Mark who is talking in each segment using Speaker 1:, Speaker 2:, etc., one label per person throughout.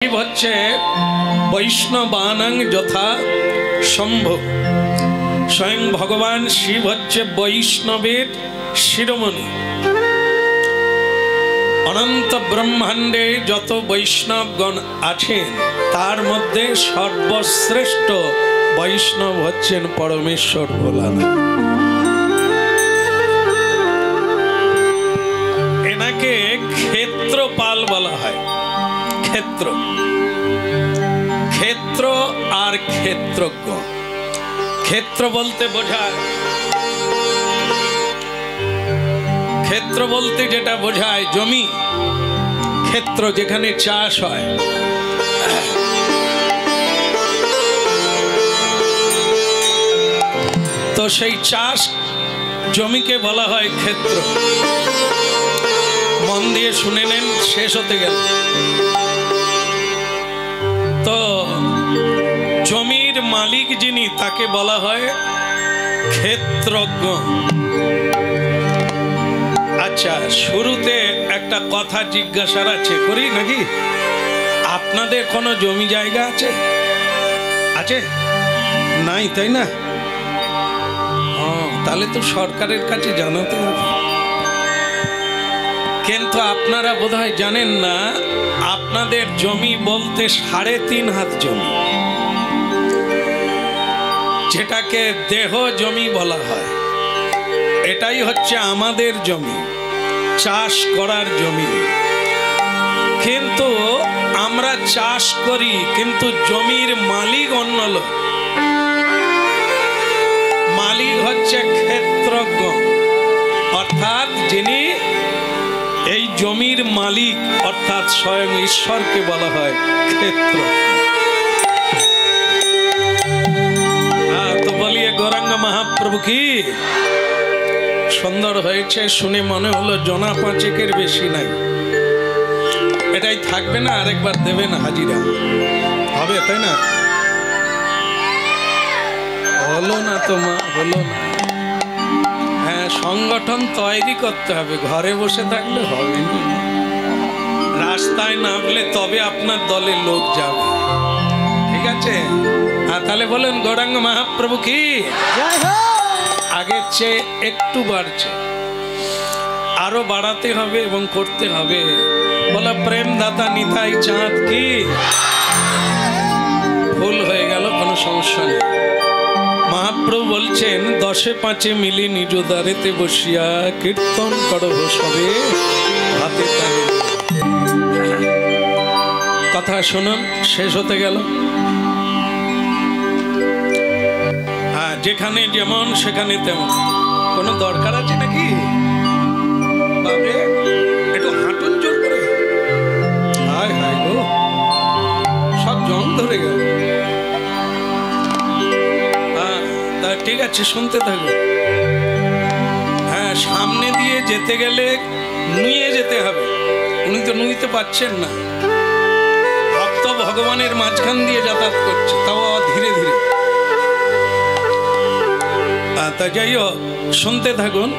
Speaker 1: শিব হচ্ছে বৈষ্ণবানাং যথা সম্ভব। স্বয়ং ভগবান শিব হচ্ছে বৈষ্ণবের শিরোমণি। অনন্ত ব্রহ্মাণ্ডে যত বৈষ্ণবগণ আছেন তার মধ্যে সর্বশ্রেষ্ঠ বৈষ্ণব হচ্ছেন পরমেশ্বর ভোলানাথ। এনাকে ক্ষেত্রপাল বলা হয়। ক্ষেত্র ক্ষেত্র আর ক্ষেত্রজ্ঞ। ক্ষেত্র বলতে বোঝায়, ক্ষেত্র বলতে যেটা বোঝায় জমি, ক্ষেত্র যেখানে চাষ হয়। তো সেই চাষ জমিকে বলা হয় ক্ষেত্র। মন দিয়ে শুনে নেন, শেষ হতে গেল। তো জমির মালিক যিনি তাকে বলা হয় ক্ষেত্রজ্ঞ। আচ্ছা, শুরুতে একটা কথা জিজ্ঞাসার আছে, করি নাকি? আপনাদের কোনো জমি জায়গা আছে? আছে? নাই, তাই না? তাহলে তো সরকারের কাছে জানাতে হবে। কিন্তু আপনারা বোধহয় জানেন না, আপনাদের জমি বলতে 3.5 হাত জমি, যেটাকে দেহ জমি বলা হয়, এটাই হচ্ছে আমাদের জমি, চাষ করার জমি। কিন্তু আমরা চাষ করি, কিন্তু জমির মালিক অন্য লোক। মালিক হচ্ছে ক্ষেত্রজ্ঞ, অর্থাৎ যিনি এই জমির মালিক, অর্থাৎ স্বয়ং ঈশ্বরকে বলা হয় ক্ষেত্র। তো বলিয়ে গৌরাঙ্গ মহাপ্রভু কি সুন্দর হয়েছে, শুনে মনে হলো জনা 5 বেশি নাই। এটাই থাকবে না, আরেকবার দেবেন হাজিরা, হবে তাই না? হলো না তো মা, হলো না। হ্যাঁ, সংগঠন তৈরি করতে হবে, ঘরে বসে থাকলে হবে না। রাস্তায় নামলে তবে আপনার দলে লোক যাবে, ঠিক আছে? তাহলে বলেন গৌরাঙ্গ মহাপ্রভু কি আগের চেয়ে একটু বাড়ছে, আরো বাড়াতে হবে এবং করতে হবে। বলা প্রেম দাতা নিতাই চাঁদ কি, ভুল হয়ে গেল, কোনো সমস্যা নেই। মহাপ্রভু বলছেন 10-5 মিলি নিজ দ্বারেতে বসিয়া কীর্তন করব সবে হাতে তালে। কথা শুনুন, শেষ হতে গেল। যেখানে যেমন সেখানে তেমন, কোনো দরকার আছে নাকি? বাবরে একটু হাঁটুন জোর করে, হায় হায় গো, সব জং ধরে গেল। ঠিক আছে, শুনতে থাকো। হ্যাঁ, সামনে দিয়ে যেতে গেলে নুয়ে যেতে হবে। উনি তো নুইতে পারছেন না, ভক্ত ভগবানের মাঝখান দিয়ে যাতায়াত করছে, তাও ধীরে ধীরে। তা যাই হোক, শুনতে থাকুন।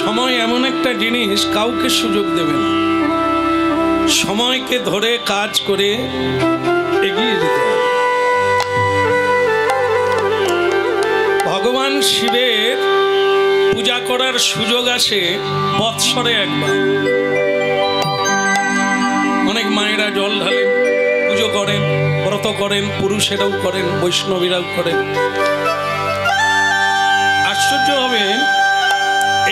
Speaker 1: সময় এমন একটা জিনিস, কাউকে সুযোগ দেবে না। সময়কে ধরে কাজ করে এগিয়ে যেতে হবে। ভগবান শিবের পূজা করার সুযোগ আসে বৎসরে একবার। অনেক মায়েরা জল ঢালেন, পুজো করেন, ব্রত করেন, পুরুষেরাও করেন, বৈষ্ণবীরাও করেন। আশ্চর্য হবে,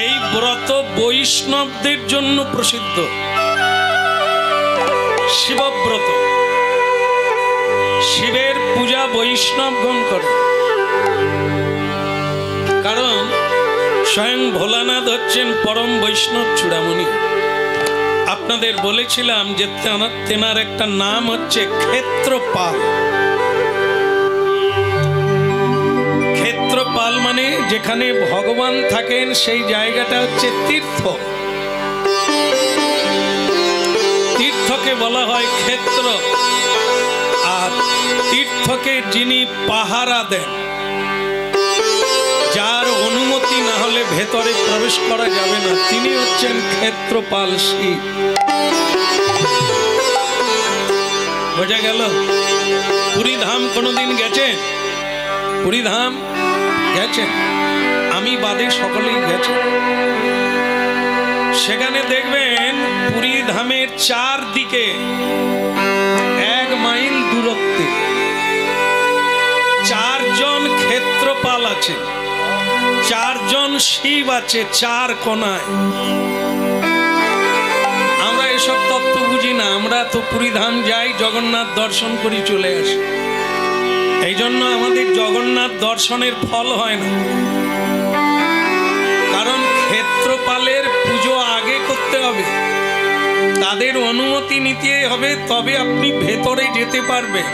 Speaker 1: এই ব্রত বৈষ্ণবদের জন্য প্রসিদ্ধ। শিবব্রত, শিবের পূজা বৈষ্ণবগণ করে। কারণ স্বয়ং ভোলানাথ হচ্ছেন পরম বৈষ্ণব চূড়ামণি। আপনাদের বলেছিলাম যে তেনার একটা নাম হচ্ছে ক্ষেত্রপাল। ক্ষেত্রপাল মানে যেখানে ভগবান থাকেন সেই জায়গাটা হচ্ছে তীর্থ। তীর্থকে বলা হয় ক্ষেত্র। আর তীর্থকে যিনি পাহারা দেন, যার অনুমতি না হলে ভেতরে প্রবেশ করা যাবে না, তিনি হচ্ছেন ক্ষেত্রপাল শিব। বোঝা গেল? পুরী ধাম কোনোদিন গেছেন? পুরী ধাম গেছেন? আমি বাদে সকলেই গেছে। সেখানে দেখবেন পুরী ধামের চারদিকে 1 মাইল দূরত্বে 4 জন ক্ষেত্রপাল আছে, 4 জন শিব আছে 4 কোণায়। আমরা এসব তত্ত্ব বুঝি না, আমরা তো পুরী ধাম যাই, জগন্নাথ দর্শন করি, চলে আসি। এই জন্য আমাদের জগন্নাথ দর্শনের ফল হয় না, কারণ ক্ষেত্রপালের পুজো আগে করতে হবে, তাদের অনুমতি নিতে হবে, তবে আপনি ভেতরে যেতে পারবেন।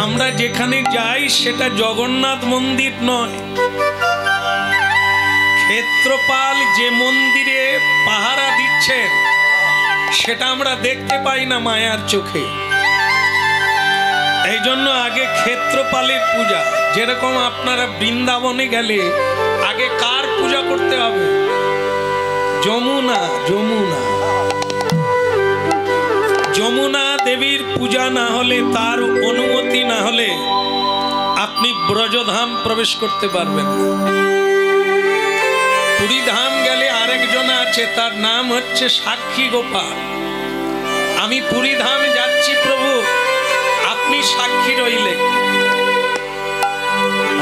Speaker 1: আমরা যেখানে যাই সেটা জগন্নাথ মন্দির নয়। ক্ষেত্রপাল যে মন্দিরে পাহারা দিচ্ছেন সেটা আমরা দেখতে পাই না মায়ার চোখে। এই জন্য আগে ক্ষেত্রপালের পূজা। যেরকম আপনারা বৃন্দাবনে গেলে আগে কার পূজা করতে হবে? যমুনা। যমুনা যমুনা দেবীর পূজা না হলে, তার অনুমতি না হলে আপনি ব্রজধাম প্রবেশ করতে পারবেন না। পুরী ধাম গেলে আরেকজন আছে, তার নাম হচ্ছে সাক্ষী গোপাল। আমি পুরী ধাম যাচ্ছি প্রভু, আপনি সাক্ষী রইলে।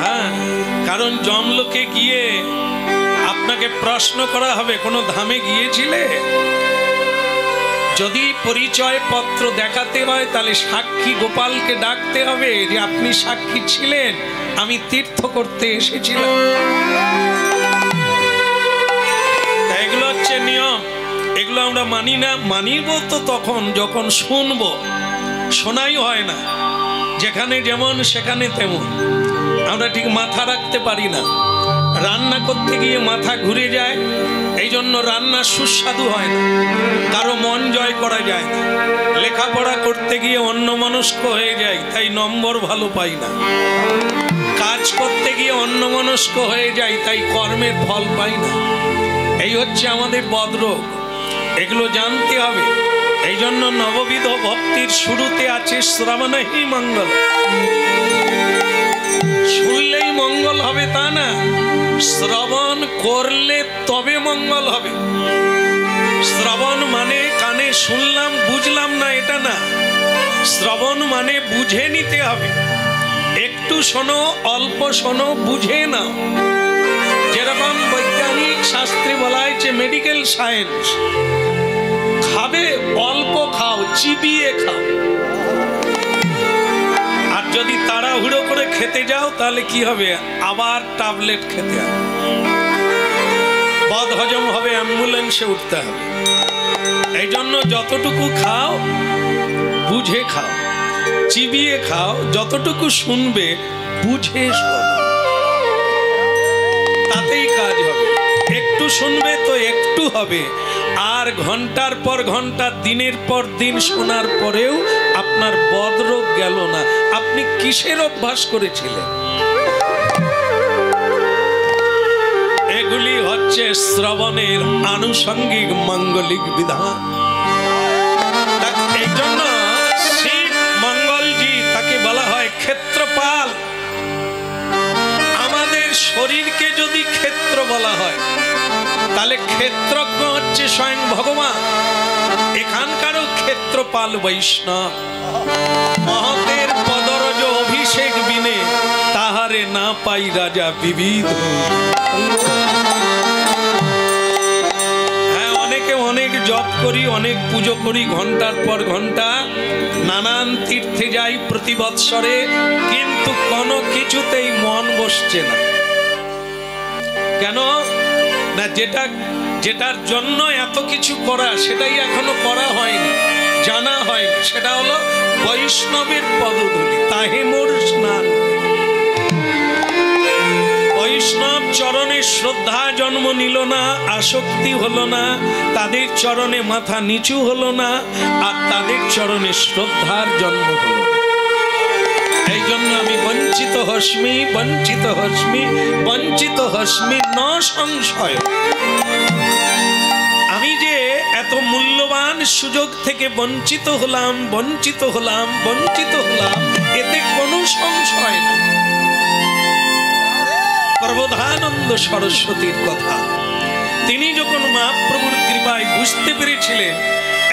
Speaker 1: হ্যাঁ, কারণ জমলোকে গিয়ে আপনাকে প্রশ্ন করা হবে কোন ধামে গিয়েছিলে? যদি পরিচয় পত্র দেখাতে হয় তাহলে সাক্ষী গোপালকে ডাকতে হবে যে আপনি সাক্ষী ছিলেন, আমি তীর্থ করতে এসেছিলাম। এগুলো হচ্ছে নিয়ম, এগুলো আমরা মানি না। মানিব তো তখন যখন শুনবো, শোনাই হয় না। যেখানে যেমন সেখানে তেমন, আমরা ঠিক মাথা রাখতে পারি না। রান্না করতে গিয়ে মাথা ঘুরে যায়, এই জন্য রান্না সুস্বাদু হয় না, কারো মন জয় করা যায় না। লেখাপড়া করতে গিয়ে অন্যমনস্ক হয়ে যায়, তাই নম্বর ভালো পাই না। কাজ করতে গিয়ে অন্যমনস্ক হয়ে যায়, তাই কর্মের ফল পাই না। এই হচ্ছে আমাদের বদরোগ, এগুলো জানতে হবে। এই জন্য নববিধ ভক্তির শুরুতে আছে শ্রবণেই মঙ্গল। শুনলেই মঙ্গল হবে তা না, শ্রবণ করলে তবে মঙ্গল হবে। শ্রবণ মানে কানে শুনলাম বুঝলাম না, এটা না। শ্রবণ মানে বুঝে নিতে হবে। একটু শোনো, অল্প শোনো, বুঝে নাও। যেরকম বৈজ্ঞানিক শাস্ত্রে বলা হয়েছে, মেডিকেল সায়েন্স, খাবে অল্প খাও, চিবিয়ে খাও। আর যদি তাড়াহুড়ো করে খেতে যাও তাহলে কি হবে? আবার ট্যাবলেট খেতে হবে, বদ হজম হবে, অ্যাম্বুলেন্সে উঠতে হবে। এই জন্য যতটুকু খাও বুঝে খাও, চিবিয়ে খাও। যতটুকু শুনবে বুঝে শোনো, তাতেই কাজ হবে। একটু শুনবে তো একটু হবে, আর ঘন্টার পর ঘন্টা, দিনের পর দিন শোনার পরেও আপনার বদরোগ গেল না। আপনি কিসের অভ্যাস করেছিলেন? এগুলি হচ্ছে শ্রবণের আনুষঙ্গিক মাঙ্গলিক বিধান। এই জন্য শিব মঙ্গলজি, তাকে বলা হয় ক্ষেত্রপাল। আমাদের শরীরকে যদি ক্ষেত্র বলা হয় তাহলে ক্ষেত্রজ্ঞ হচ্ছে স্বয়ং ভগবান। এখানকারও ক্ষেত্রপাল বৈষ্ণব। মহতের পদরজ অভিষেক বিনে তাহারে না পাই রাজা বিবিধ। হ্যাঁ, অনেকে অনেক জপ করি, অনেক পুজো করি, ঘন্টার পর ঘন্টা নানান তীর্থে যাই প্রতি বৎসরে, কিন্তু কোনো কিছুতেই মন বসছে না। কেন না? যেটার জন্য এত কিছু করা, সেটাই এখনো করা হয়নি, জানা হয়নি। সেটা হলো বৈষ্ণবের পদধূলি, তাহে মোর স্নান। বৈষ্ণব চরণে শ্রদ্ধা জন্ম নিল না, আসক্তি হলো না, তাদের চরণে মাথা নিচু হলো না, আর তাদের চরণে শ্রদ্ধার জন্ম হলো না। এই জন্য আমি বঞ্চিত হস্মি, বঞ্চিত হস্মি, বঞ্চিত হস্মি ন সংশয়। আমি যে এত মূল্যবান সুযোগ থেকে বঞ্চিত হলাম, বঞ্চিত হলাম, বঞ্চিত হলাম, এতে কোনো সংশয় না। প্রবোধানন্দ সরস্বতীর কথা তিনি যখন মহাপ্রভুর কৃপায় বুঝতে পেরেছিলেন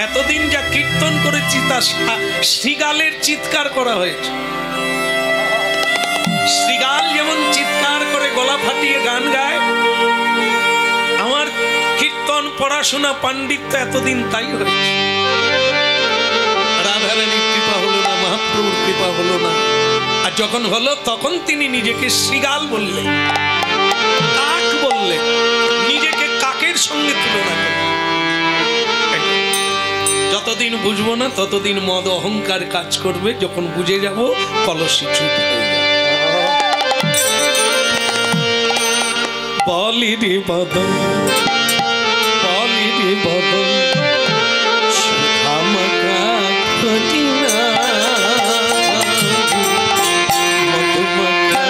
Speaker 1: এতদিন যা কীর্তন করেছি তা শ্রীগালের চিৎকার করা হয়েছে। শ্রীগাল যেমন চিৎকার করে গলা ফাটিয়ে গান গায়, আমার কীর্তন পড়াশোনা পাণ্ডিত্য এতদিন তাই হয়েছে। রাধারানীর কৃপা হলো না, মহাপ্রভুর কৃপা হলো না। আর যখন হলো তখন তিনি নিজেকে শ্রীগাল বললেন, কাক বললেন, নিজেকে কাকের সঙ্গে তুলনা করলেন। যতদিন বুঝবো না ততদিন মদ অহংকার কাজ করবে, যখন বুঝে যাব কলসি চুপ হয়ে যাবে। বলি রে বদন, বলি রে বদন, সুধামাকা কঠিনা মধুমাকা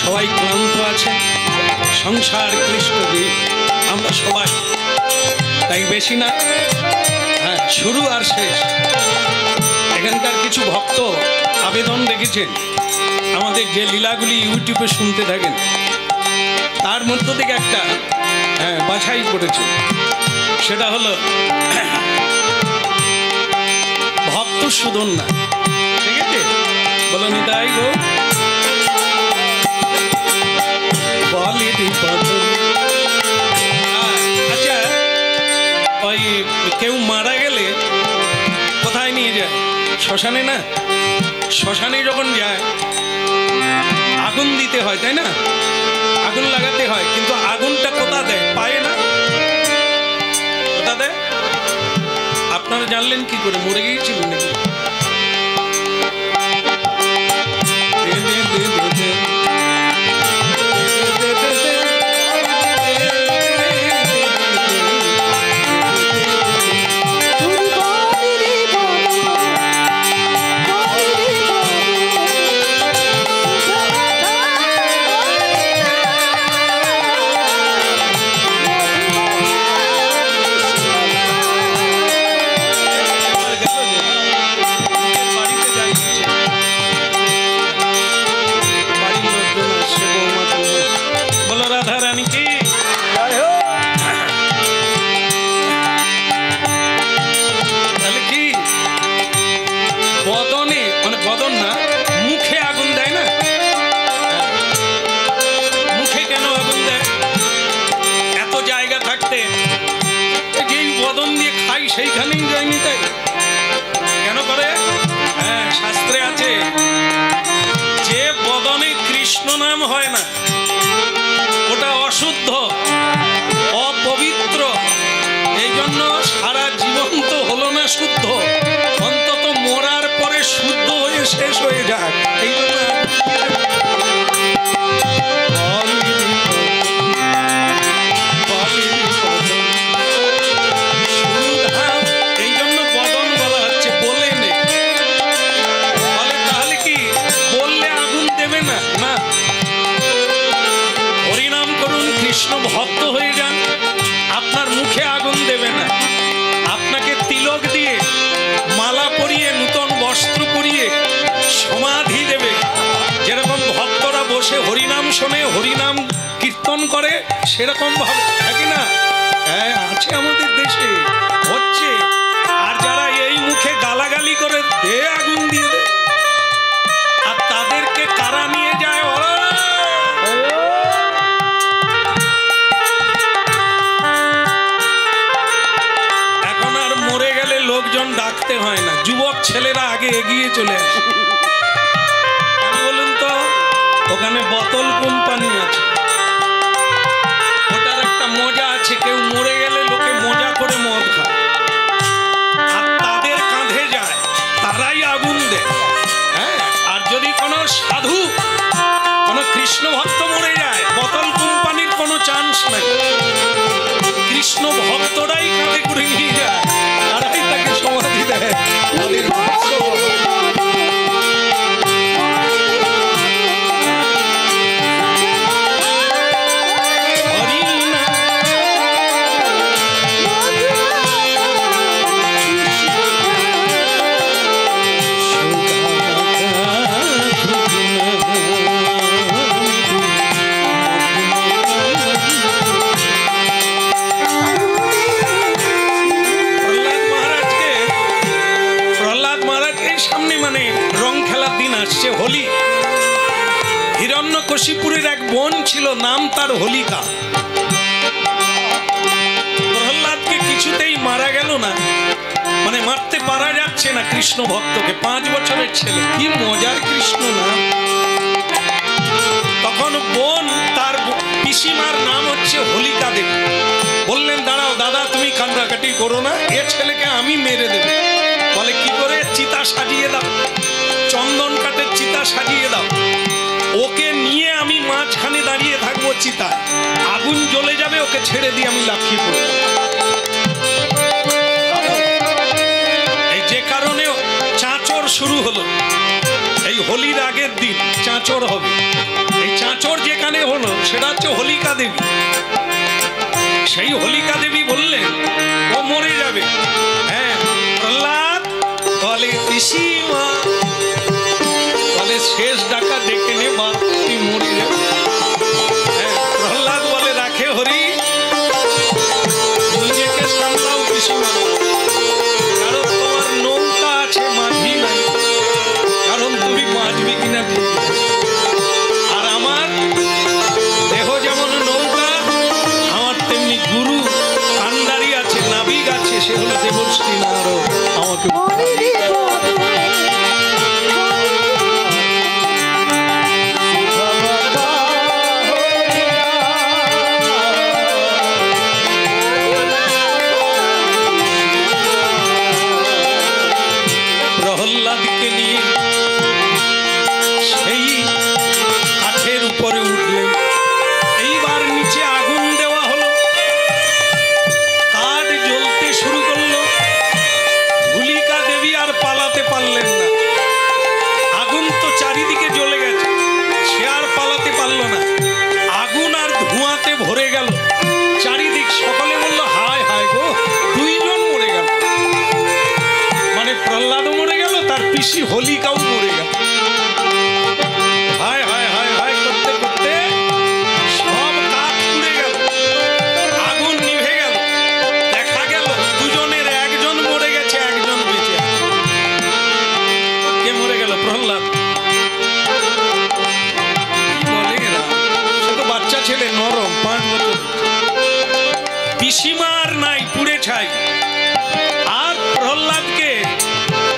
Speaker 1: সবাই ক্লান্ত আছেন, সংসার ক্লিষ্ট দিয়ে আমরা সবাই, তাই বেশি না, হ্যাঁ শুরু আর শেষ। এখানকার কিছু ভক্ত ভক্ত আবেদন রেখেছেন, আমাদের যে লীলাগুলি ইউটিউবে শুনতে থাকেন তার মধ্য থেকে একটা বাছাই করেছে, সেটা হলো ভক্ত সুদন্না। ঠিক আছে, বলো নিতাই গো আচ্ছা, ওই কেউ মারা গেলে কোথায় নিয়ে যায়? শ্মশানে না? শ্মশানে যখন যায় আগুন দিতে হয়, তাই না? আগুন লাগাতে হয়, কিন্তু আগুনটা কোথা দেয়? পায় না। কোথা দেয়? আপনারা জানলেন কি করে? মরে গিয়েছিলেন নাকি? সেইখানেই যায়নি, তাই কেন করে? হ্যাঁ, শাস্ত্রে আছে যে বদনে কৃষ্ণ নাম হয় না ওটা অশুদ্ধ, অপবিত্র। এই জন্য সারা জীবন তো হলো না শুদ্ধ, অন্তত মরার পরে শুদ্ধ হয়ে শেষ হয়ে যায়। এই জন্য কৃষ্ণ ভক্ত হয়ে যান, আপনার মুখে আগুন দেবে না, আপনাকে তিলক দিয়ে মালা পরিয়ে নূতন বস্ত্র পরিয়ে সমাধি দেবে। যেরকম ভক্তরা বসে হরিনাম শোনে, হরিনাম কীর্তন করে, সেরকম ভাবে থাকে না? হ্যাঁ, আছে আমাদের দেশে, হচ্ছে। আর যারা এই মুখে গালাগালি করে দে আগুন দিয়ে দেয়, আর তাদেরকে কারা নিয়ে যায়? লোকজন ডাকতে হয় না, যুবক ছেলেরা আগে এগিয়ে চলে আসে। কেন বলুন তো? ওখানে বোতল কোম্পানি আছে, ওটার একটা মজা আছে। কেউ মরে গেলে লোকে মজা করে মদ খায়, আর তাদের কাঁধে যায়, তারাই আগুন দেয়। হ্যাঁ, আর যদি কোনো সাধু, কোনো কৃষ্ণ ভক্ত মরে যায়, বোতল কোম্পানির কোনো চান্স নাই, কৃষ্ণ ভক্তরাই কাঁধে করে নিয়ে যায়, তারাই তাকে সমাধি দেয়। হোলি, হিরণ্যকশিপুরের এক বোন ছিল, নাম তার হোলিকা। প্রহ্লাদকে কিছুতেই মারা গেল না, মানে মারতে পারা যাচ্ছে না কৃষ্ণ ভক্তকে। 5 বছরের ছেলে, কি মজার কৃষ্ণ না। তখন বোন, তার পিসিমার নাম হচ্ছে হোলিকা দেবী, বললেন দাঁড়াও দাদা, তুমি কান্নাকাটি করো না, এ ছেলেকে আমি মেরে দেব। বলে কি করে? চিতা সাজিয়ে দাও, চন্দন কাঠের চিতা সাজিয়ে দাও, ওকে নিয়ে আমি মাঝখানে দাঁড়িয়ে থাকবো চিতায়, আগুন জ্বলে যাবে, ওকে ছেড়ে দিয়ে আমি লাফিয়ে পড়ব। এই যে কারণে চাঁচর শুরু হলো, এই হোলির আগের দিন চাঁচর হবে। এই চাঁচর যেখানে হলো সেটা হচ্ছে হোলিকা দেবী। সেই হোলিকা দেবী বললেন ও মরে যাবে। হ্যাঁ, প্রহ্লাদ বলে পিসিমা আনন্দে ভরে গেল চারিদিক। সকলে বলল হায় হায় গো, 2 জন মরে গেল। মানে প্রহ্লাদও মরে গেল, তার পিসি হোলিকাও মরে গেল। হায় হায় হায় হায় করতে করতে সব কাঠ পুড়ে গেল, আগুন নিভে গেল। দেখা গেল 2 জনের 1 জন মরে গেছে, 1 জন বেঁচে। কে মরে গেল? প্রহ্লাদ। সে তো বাচ্চা ছেলে, নরম, 5 বছর। পিসিমার নাই, পুড়ে ছাই। আর প্রহ্লাদকে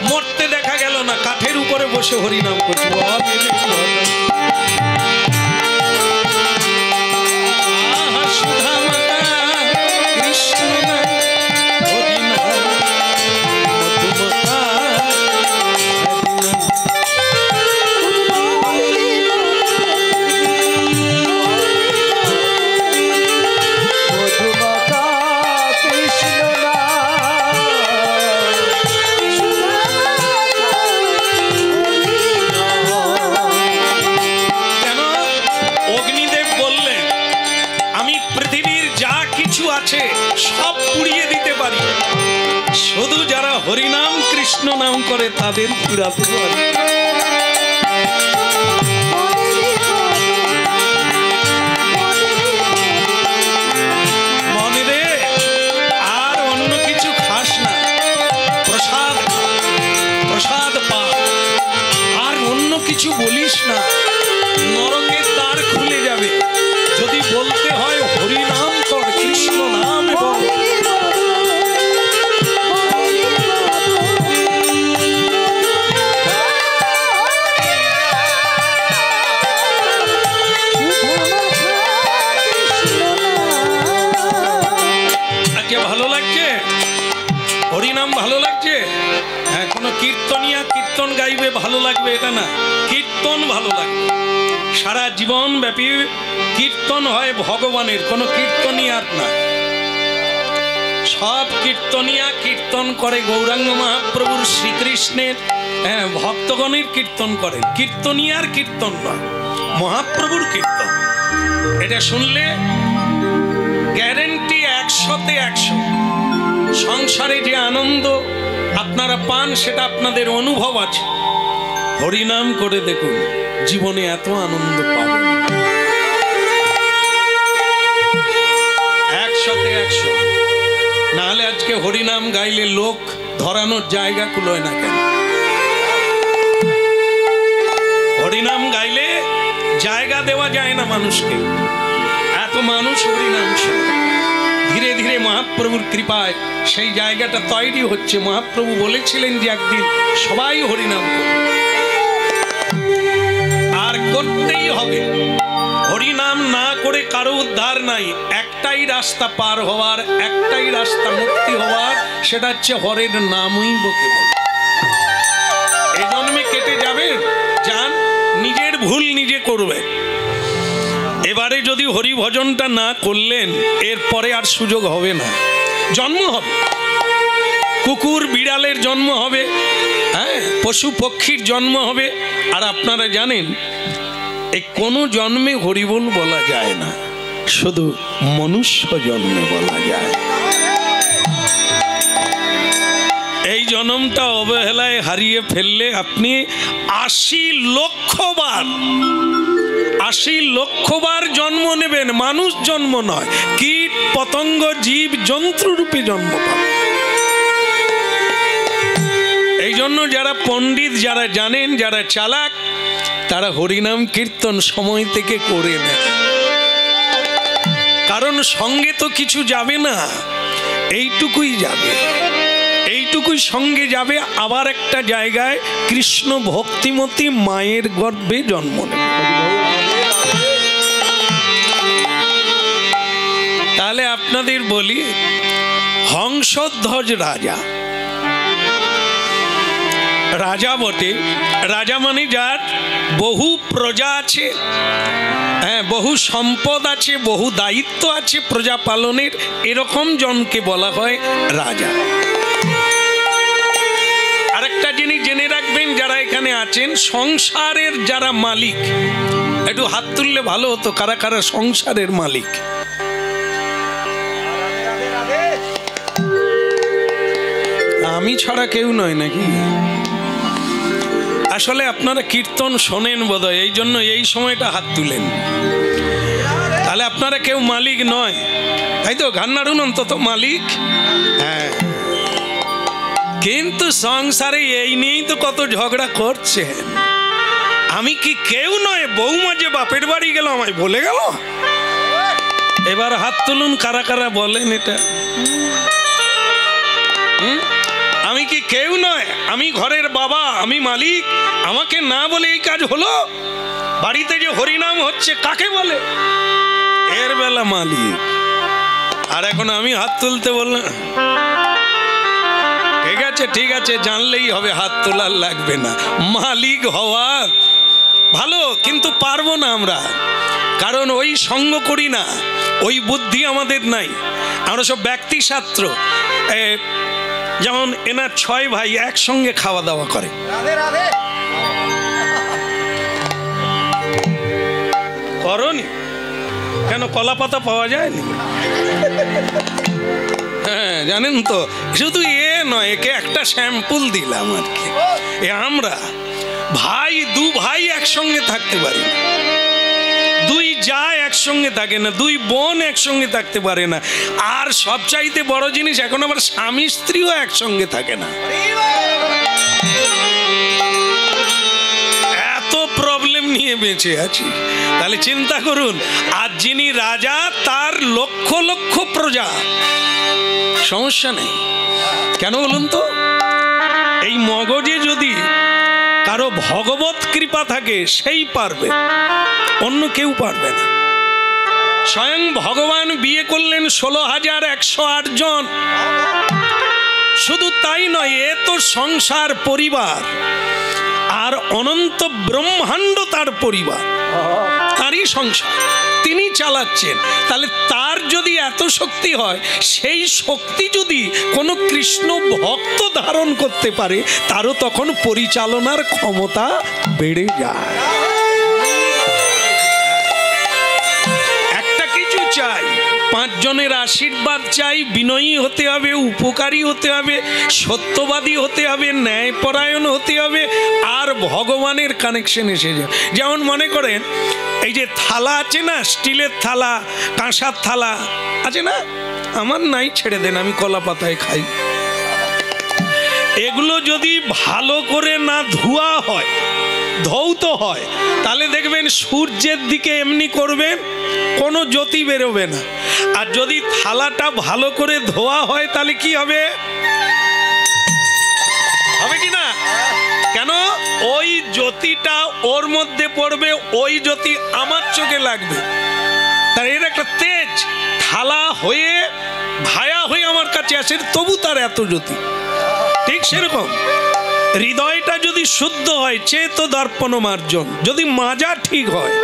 Speaker 1: মরতে দেখা গেল না, কাঠের উপরে বসে হরিনাম করছে। সব পুড়িয়ে দিতে পারি, শুধু যারা হরিনাম কৃষ্ণ নাম করে তাদের পুরাতে পারি। মনে রে, আর অন্য কিছু খাস না, প্রসাদ প্রসাদ পা, আর অন্য কিছু বলিস না, নরকের দ্বার খুলে যাবে। যদি বলতে হয় হরিনাম কর, কৃষ্ণ নাম বল। আজকে ভালো লাগছে? হরিনাম ভালো লাগছে? হ্যাঁ, কোনো কীর্তনিয়া কীর্তন গাইবে ভালো লাগবে এটা না, কীর্তন ভালো লাগবে। সারা জীবন ব্যাপী কীর্তন হয় ভগবানের, কোনো কীর্তনিয়ার না। সব কীর্তনিয়া কীর্তন করে গৌরাঙ্গ মহাপ্রভুর, শ্রীকৃষ্ণের ভক্তগণের কীর্তন করেন। কীর্তনিয়ার কীর্তন নয়, মহাপ্রভুর কীর্তন। এটা শুনলে গ্যারেন্টি 100-তে 100 সংসারে যে আনন্দ আপনারা পান সেটা আপনাদের অনুভব আছে। হরিনাম করে দেখুন, জীবনে এত আনন্দ পাবেন। 100-তে 100। নাহলে আজকে হরিনাম গাইলে লোক ধরানোর জায়গা কুলোয় না কেন? হরিনাম গাইলে জায়গা দেওয়া যায় না মানুষকে, এত মানুষ হরিনাম শোনে। ধীরে ধীরে মহাপ্রভুর কৃপায় সেই জায়গাটা তৈরি হচ্ছে। মহাপ্রভু বলেছিলেন যে একদিন সবাই হরিনাম করবে, আর করতেই হবে। হরিনাম না করে কারো উদ্ধার নাই। একটাই রাস্তা পার হওয়ার, একটাই রাস্তা মুক্তি হওয়ার, সেটা হচ্ছে হরের নামই বকে বল। এই জন্মে কেটে যাবে, যান, নিজের ভুল নিজে করবে। এবারে যদি হরি ভজনটা না করলেন, এরপরে আর সুযোগ হবে না। জন্ম হবে, কুকুর বিড়ালের জন্ম হবে, হ্যাঁ, পশু পক্ষীর জন্ম হবে। আর আপনারা জানেন, এই কোনো জন্মে হরিবোল বলা যায় না, শুধু মনুষ্য জন্মে বলা যায়। এই জন্মটা অবহেলায় হারিয়ে ফেললে আপনি 80 লক্ষ বার জন্ম নেবেন, মানুষ জন্ম নয়, কীট পতঙ্গ জীব জন্তু রূপে জন্ম পাবেন। এই জন্য যারা পণ্ডিত, যারা জানেন, যারা চালাক, তারা হরিনাম কীর্তন সময় থেকে করে নেয়। কারণ সঙ্গে তো কিছু যাবে না, এইটুকুই যাবে, এইটুকুই সঙ্গে যাবে। আবার একটা জায়গায় কৃষ্ণ ভক্তিমতী মায়ের গর্ভে জন্ম নেবে। তাহলে আপনাদের বলি, হংসধ্বজ রাজা, রাজা বটে। রাজা মানে যার বহু প্রজা আছে, হ্যাঁ, বহু সম্পদ আছে, বহু দায়িত্ব আছে প্রজা পালনের, এরকম জনকে বলা হয় রাজা। আরেকটা জিনিস জেনে রাখবেন, যারা এখানে আছেন, সংসারের যারা মালিক, একটু হাত তুললে ভালো হতো, কারা কারা সংসারের মালিক। আমি ছাড়া কেউ নয় নাকি? আসলে আপনারা কীর্তন শোনেন বোধহয়, এই জন্য এই সময়টা হাত তুলেন। তাহলে আপনারা কেউ মালিক নয়, তাই তো? গান নাড়ুন অন্তত মালিক। হ্যাঁ, কিন্তু সংসারে এই নিয়েই তো কত ঝগড়া করছে। আমি কি কেউ নয়? বৌমা যে বাপের বাড়ি গেল আমায় বলে গেল। এবার হাত তুলুন কারা কারা বলেন এটা। আমি কি কেউ নয়? আমি ঘরের বাবা, আমি মালিক, আমাকে না বলে এই কাজ হলো? বাড়িতে যে হরিনাম হচ্ছে কাকে বলে? এর বেলা মালিক। আর এখন আমি হাত তুলতে বললাম, ঠিক আছে ঠিক আছে, জানলেই হবে, হাত তোলার লাগবে না। মালিক হওয়া ভালো, কিন্তু পারবো না আমরা, কারণ ওই সঙ্গ করি না, ওই বুদ্ধি আমাদের নাই। আমরা সব ব্যক্তি ছাত্র। যেমন এনার 6 ভাই একসঙ্গে খাওয়া দাওয়া করে। করনি কেন? কলা পাতা পাওয়া যায়নি? হ্যাঁ, জানেন তো, শুধু এ নয়, একে একটা স্যাম্পল দিলাম আর কি। আমরা ভাই, 2 ভাই একসঙ্গে থাকতে পারি না, 2 যা একসঙ্গে থাকে না, 2 বোন একসঙ্গে থাকতে পারে না। আর সবচাইতে বড় জিনিস, এখন আবার স্বামী স্ত্রীও একসঙ্গে থাকে না। এত প্রবলেম নিয়ে বেঁচে আছি। তাহলে চিন্তা করুন, আর যিনি রাজা তার লক্ষ লক্ষ প্রজা, সমস্যা নেই। কেন বলুন তো? এই মগজে যদি কারো ভগবত কৃপা থাকে সেই পারবে, অন্য কেউ পারবে না। স্বয়ং ভগবান বিয়ে করলেন 16,108 জন। শুধু তাই নয়, এ তো সংসার পরিবার, আর অনন্ত ব্রহ্মাণ্ড তার পরিবার, তারই সংসার, তিনি চালাচ্ছেন। তাহলে তার যদি এত শক্তি হয়, সেই শক্তি যদি কোনো কৃষ্ণ ভক্ত ধারণ করতে পারে, তারও তখন পরিচালনার ক্ষমতা বেড়ে যায়। একটা কিছু চাই, 5 জনের আশীর্বাদ চাই, বিনয়ী হতে হবে, উপকারী হতে হবে, সত্যবাদী হতে হবে, ন্যায়পরায়ণ হতে হবে, আর ভগবানের কানেকশন এসে যায়। যেমন মনে করেন, এই যে থালা আছে না, স্টিলের থালা, কাঁসার থালা আছে না, আমার নাই, ছেড়ে দেন, আমি কলা পাতায় খাই। এগুলো যদি ভালো করে না ধোয়া হয়, ধৌত হয়, তাহলে দেখবেন সূর্যের দিকে এমনি করবেন, কোনো জ্যোতি বেরোবে না। আর যদি থালাটা ভালো করে ধোয়া হয়, তাহলে কি হবে? হবে কি না? কেন? ওই জ্যোতিটা ওর মধ্যে পড়বে, ওই জ্যোতি আমার চোখে লাগবে, তার এর একটা তেজ। থালা হয়ে ভায়া হয়ে আমার কাছে আসে, তবু তার এত জ্যোতি। ঠিক সেরকম হৃদয়টা যদি শুদ্ধ হয়, চেত দর্পণ মার্জন, যদি মাজা ঠিক হয়,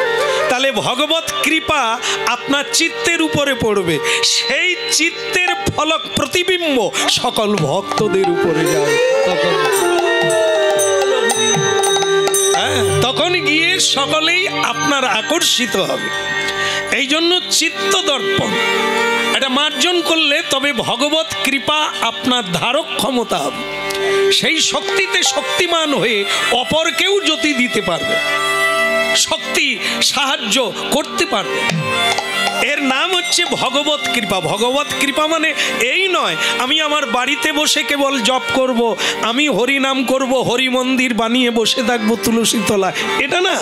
Speaker 1: তাহলে ভগবত কৃপা আপনার চিত্তের উপরে পড়বে। সেই চিত্তের ফলক প্রতিবিম্ব সকল ভক্তদের উপরে যায়। তখন গিয়ে সকলেই আপনার আকর্ষিত হবে। এই জন্য চিত্ত দর্পণ এটা মার্জন করলে তবে ভগবত কৃপা আপনার ধারক ক্ষমতা হবে। সেই শক্তিতে শক্তিমান হয়ে অপরকেও জ্যোতি দিতে পারবে, শক্তি সাহায্য করতে পারবে। এর নাম হচ্ছে ভগবত কৃপা। ভগবত কৃপা মানে এই নয় আমি আমার বাড়িতে বসে কেবল জপ করব, আমি হরি নাম করব, হরি মন্দির বানিয়ে বসে থাকবো তুলসী তলায়, এটা না।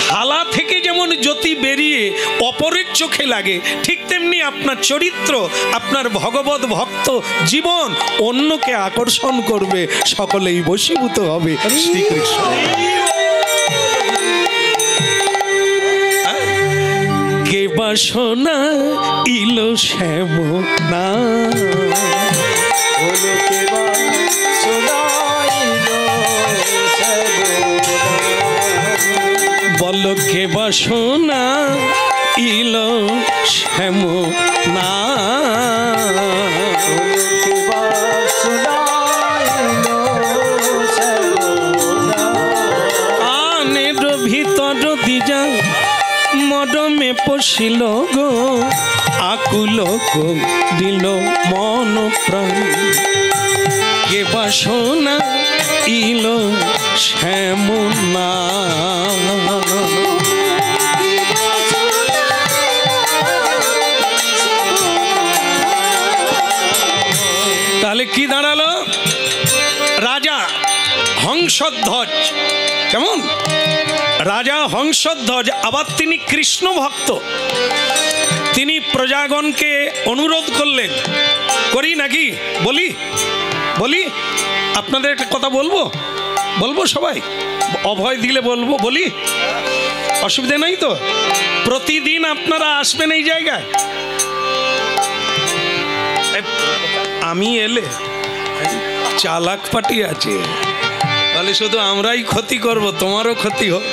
Speaker 1: থালা থেকে যেমন জ্যোতি বেরিয়ে অপরের চোখে লাগে, ঠিক তেমনি আপনার চরিত্র, আপনার ভগবত ভক্ত জীবন অন্যকে আকর্ষণ করবে, সকলেই বশীভূত হবে শ্রীকৃষ্ণ। কে বাসনা ইলো শ্যাম না, বলো কে বাসনা ইলো শ্যাম না, আনের ভিতর দিজা মরমে পশিল গো, আকুল দিল মন প্রাণ। কে বাসনা ইলো শ্যামনা। তাহলে কি দাঁড়ালো? রাজা হংসধ্বজ, কেমন রাজা হংসধ্বজ, আবার তিনি কৃষ্ণ ভক্ত। তিনি প্রজাগণকে অনুরোধ করলেন, করি নাকি বলি বলি আপনাদের একটা কথা বলবো, বলবো সবাই, অভয় দিলে বলবো, বলি, অসুবিধা নাই তো? প্রতিদিন আপনারা আসবেন এই জায়গায়। আমি এলে চালাক পাটি আছে, তাহলে শুধু আমরাই ক্ষতি করব, তোমারও ক্ষতি হোক।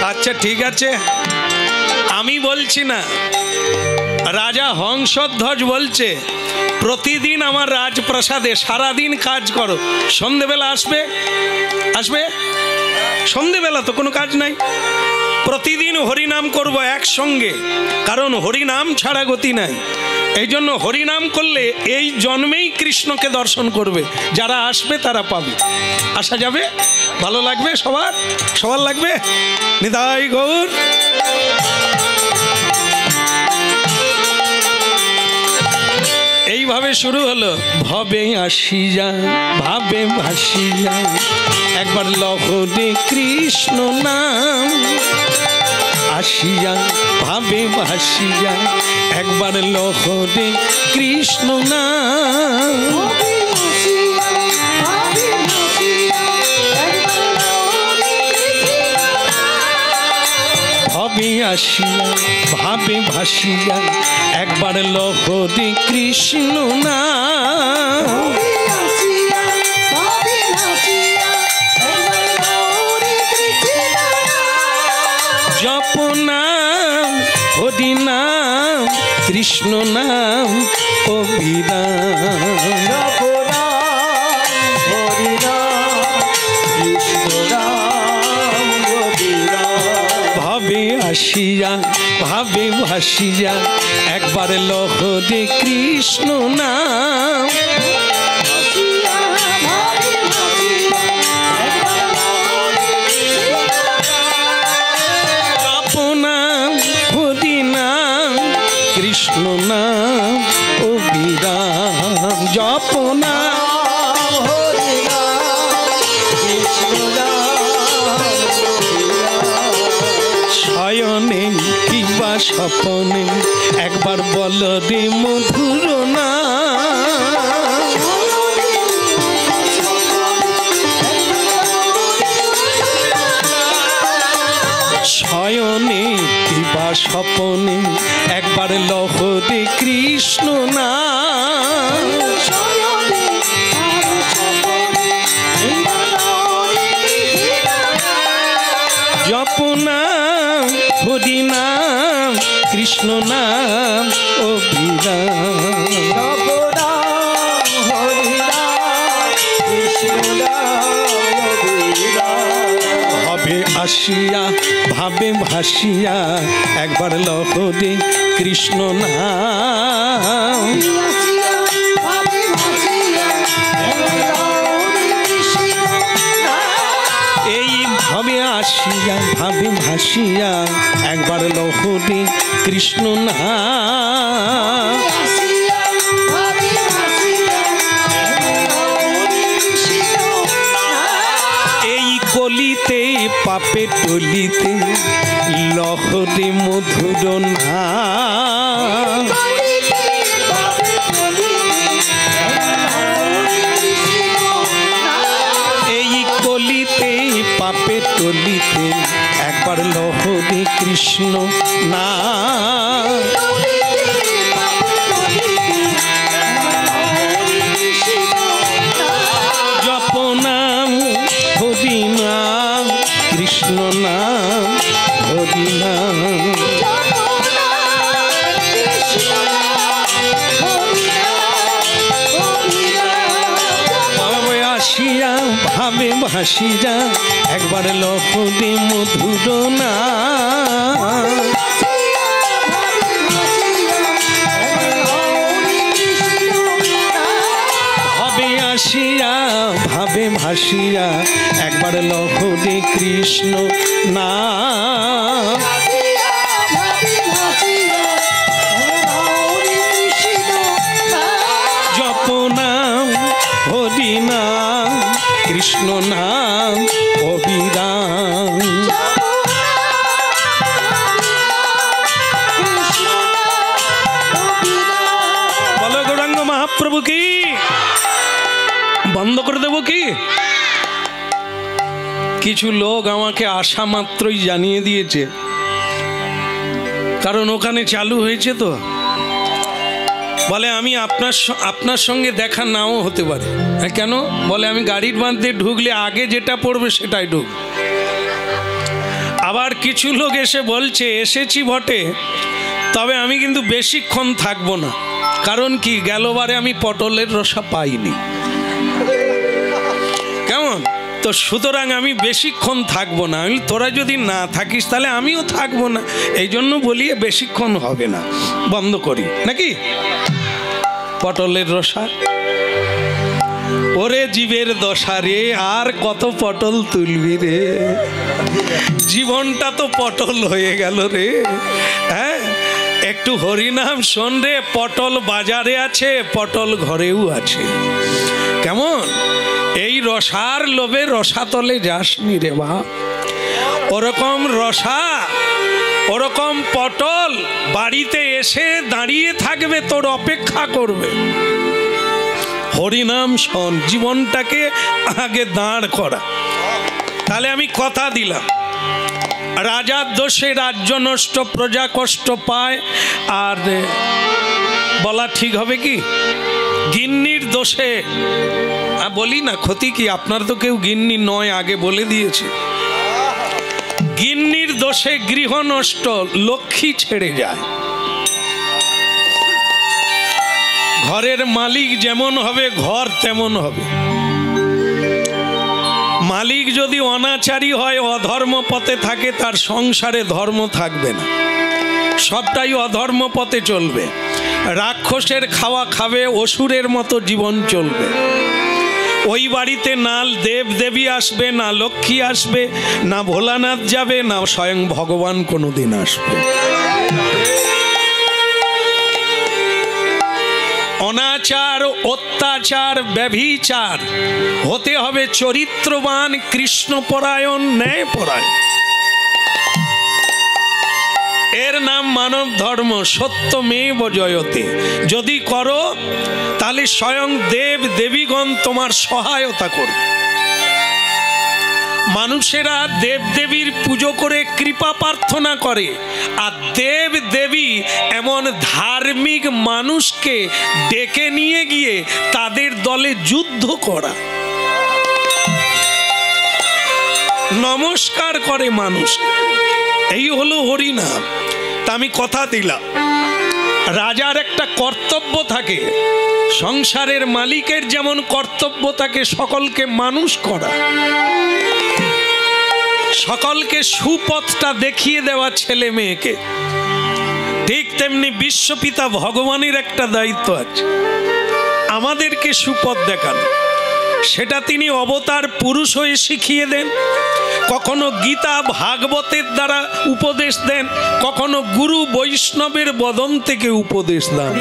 Speaker 1: আচ্ছা ঠিক আছে, আমি বলছি না, রাজা হংসধ্বজ বলছে প্রতিদিন আমার রাজপ্রাসাদে সারাদিন কাজ করো, সন্ধেবেলা আসবে, আসবে সন্ধেবেলা তো কোনো কাজ নাই, প্রতিদিন হরিনাম করব একসঙ্গে, কারণ হরিনাম ছাড়া গতি নাই। এই জন্য হরিনাম করলে এই জন্মেই কৃষ্ণকে দর্শন করবে, যারা আসবে তারা পাবে। আসা যাবে? ভালো লাগবে সবার? সবার লাগবে? নিতাই গৌর। এইভাবে শুরু হলো, ভবে আসি যায় ভাবে ভাসি যায়, একবার লহরে কৃষ্ণ নাম। আসিয়া ভাবে ভাসিয়া, একবার লহরে কৃষ্ণ নাম। ভবে আসিয়া ভাবে ভাসিয়া, একবার লহরে কৃষ্ণ নাম। জপ নাম হরি নাম কৃষ্ণ নাম অভিরাম। জপ নাম হরি নাম কৃষ্ণ নাম অভিরাম। ভাবে আসিয়া ভাবে ভাসিয়া, একবার লহরে কৃষ্ণ নাম। কৃষ্ণ নাম অভিরাম। জপ নাম হরি নাম কৃষ্ণ নাম শয়নে কিংবা স্বপনে, একবার বল রে মধুর নাম। শয়নে কিংবা স্বপনে, একবার লহরে কৃষ্ণ নাম। জপ নাম হরি নাম কৃষ্ণ নাম অভিরাম। জপ নাম হরি নাম কৃষ্ণ নাম অভিরাম। ভাবে আসিয়া ভাবে ভাসিয়া, একবার লহরে কৃষ্ণ নাম। এই ভাবে আসিয়া ভাবে ভাসিয়া, একবার লহরে কৃষ্ণ নাম। এই কলিতে পাপে টলিতে, লহরে মধুর নাম। এই কলিতে পাপে টলিতে, একবার লহরে কৃষ্ণ নাম। জপ নাম হরি নাম কৃষ্ণ নাম হরি নাম। ভাবে আসিয়া ভাবে ভাসিয়া, একবার লহরে মধুর নাম। ভাবে ভাসিয়া একবার লহরে কৃষ্ণ নাম। জপ নাম হরি নাম কৃষ্ণ নাম অবিরাম। বলো গৌরাঙ্গ মহাপ্রভু কি। বন্ধ করে দেব কি? কিছু লোক আমাকে আসা মাত্রই জানিয়ে দিয়েছে, কারণ ওখানে চালু হয়েছে তো, বলে আমি আপনার সঙ্গে দেখা নাও হতে পারে। কেন? বলে আমি গাড়ির বাঁধতে ঢুকলে আগে যেটা পড়বে সেটাই ঢুক। আবার কিছু লোক এসে বলছে এসেছি বটে, তবে আমি কিন্তু বেশিক্ষণ থাকবো না। কারণ কি, গেলবারে আমি পটলের রসা পাইনি। কেমন? তো সুতরাং আমি বেশিক্ষণ থাকবো না। আমি তোরা যদি না থাকিস তাহলে আমিও থাকবো না, এই জন্য বলি বেশিক্ষণ হবে না, বন্ধ করি নাকি। পটলের রসা, ওরে জীবের দশা রে, আর কত পটল তুলবি রে, জীবনটা তো পটল হয়ে গেল রে। হ্যাঁ, একটু হরিনাম শোন রে, পটল বাজারে আছে, পটল ঘরেও আছে। কেমন? এই রসার লোভে রসাতলে যাসনি রে বাপ। ওরকম রসা, ওরকম পটল বাড়িতে এসে দাঁড়িয়ে থাকবে, তোর অপেক্ষা করবে। হরিনাম শোন, জীবনটাকে আগে দাঁড় করা। তাহলে আমি কথা দিলাম, রাজার দোষে রাজ্য নষ্ট, প্রজা কষ্ট পায়। আর বলা ঠিক হবে কি, গিন্নির দোষে বলি না, ক্ষতি কি? আপনার তো কেউ গিন্নি নয়, আগে বলে দিয়েছে। গিন্নির দোষে গৃহ নষ্ট, লক্ষ্মী ছেড়ে যায়। ঘরের মালিক যেমন হবে ঘর তেমন হবে। মালিক যদি অনাচারী হয়, অধর্ম পথে থাকে, তার সংসারে ধর্ম থাকবে না, সবটাই অধর্ম পথে চলবে। রাক্ষসের খাওয়া খাবে, অসুরের মতো জীবন চলবে। ওই বাড়িতে না দেব দেবী আসবে, না লক্ষ্মী আসবে, না ভোলানাথ যাবে, না স্বয়ং ভগবান কোনোদিন আসবে। অনাচার, অত্যাচার, ব্যভিচার হতে হবে চরিত্রবান, কৃষ্ণপরায়ণ, ন্যায়পরায়ণ। এর নাম মানব ধর্ম। সত্যমেব জয়তে। যদি করো তাহলে স্বয়ং দেব দেবীগণ তোমার সহায়তা করবে। মানুষেরা দেব দেবীর পুজো করে কৃপা প্রার্থনা করে, আর দেব দেবী এমন ধার্মিক মানুষকে ডেকে নিয়ে গিয়ে তাদের দলে যুদ্ধ করা, নমস্কার করে মানুষ। এই হলো হরিনাম। তা আমি কথা দিলাম, রাজার একটা কর্তব্য থাকে, সংসারের মালিকের যেমন কর্তব্য থাকে সকলকে মানুষ করা, সকলকে সুপথটা দেখিয়ে দেওয়া ছেলে মেয়েকে, ঠিক তেমনি বিশ্বপিতা ভগবানের একটা দায়িত্ব আছে, আমাদেরকে সুপথ দেখানো। সেটা তিনি অবতার পুরুষ হয়ে শিখিয়ে দেন, কখনো গীতা ভাগবতের দ্বারা উপদেশ দেন, কখনো গুরু বৈষ্ণবের বদন থেকে উপদেশ দেন।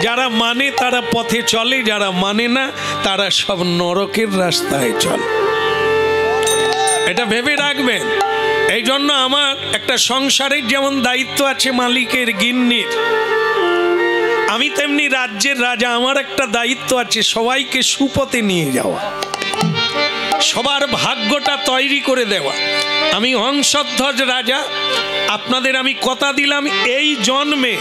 Speaker 1: যারা মানে তারা পথে চলে, যারা মানে না তারা সব নরকের রাস্তায় চলে। এটা ভেবে রাখবেন। এই জন্য আমার একটা সংসারের যেমন দায়িত্ব আছে মালিকের, গিন্নির, আমি তেমনি রাজ্যের রাজা, আমার একটা দায়িত্ব আছে সবাইকে সুপথে নিয়ে যাওয়া, সবার ভাগ্যটা তৈরি করে দেওয়া। আমি হংসধ্বজ রাজা, আপনাদের আমি কথা দিলাম এই জন্মে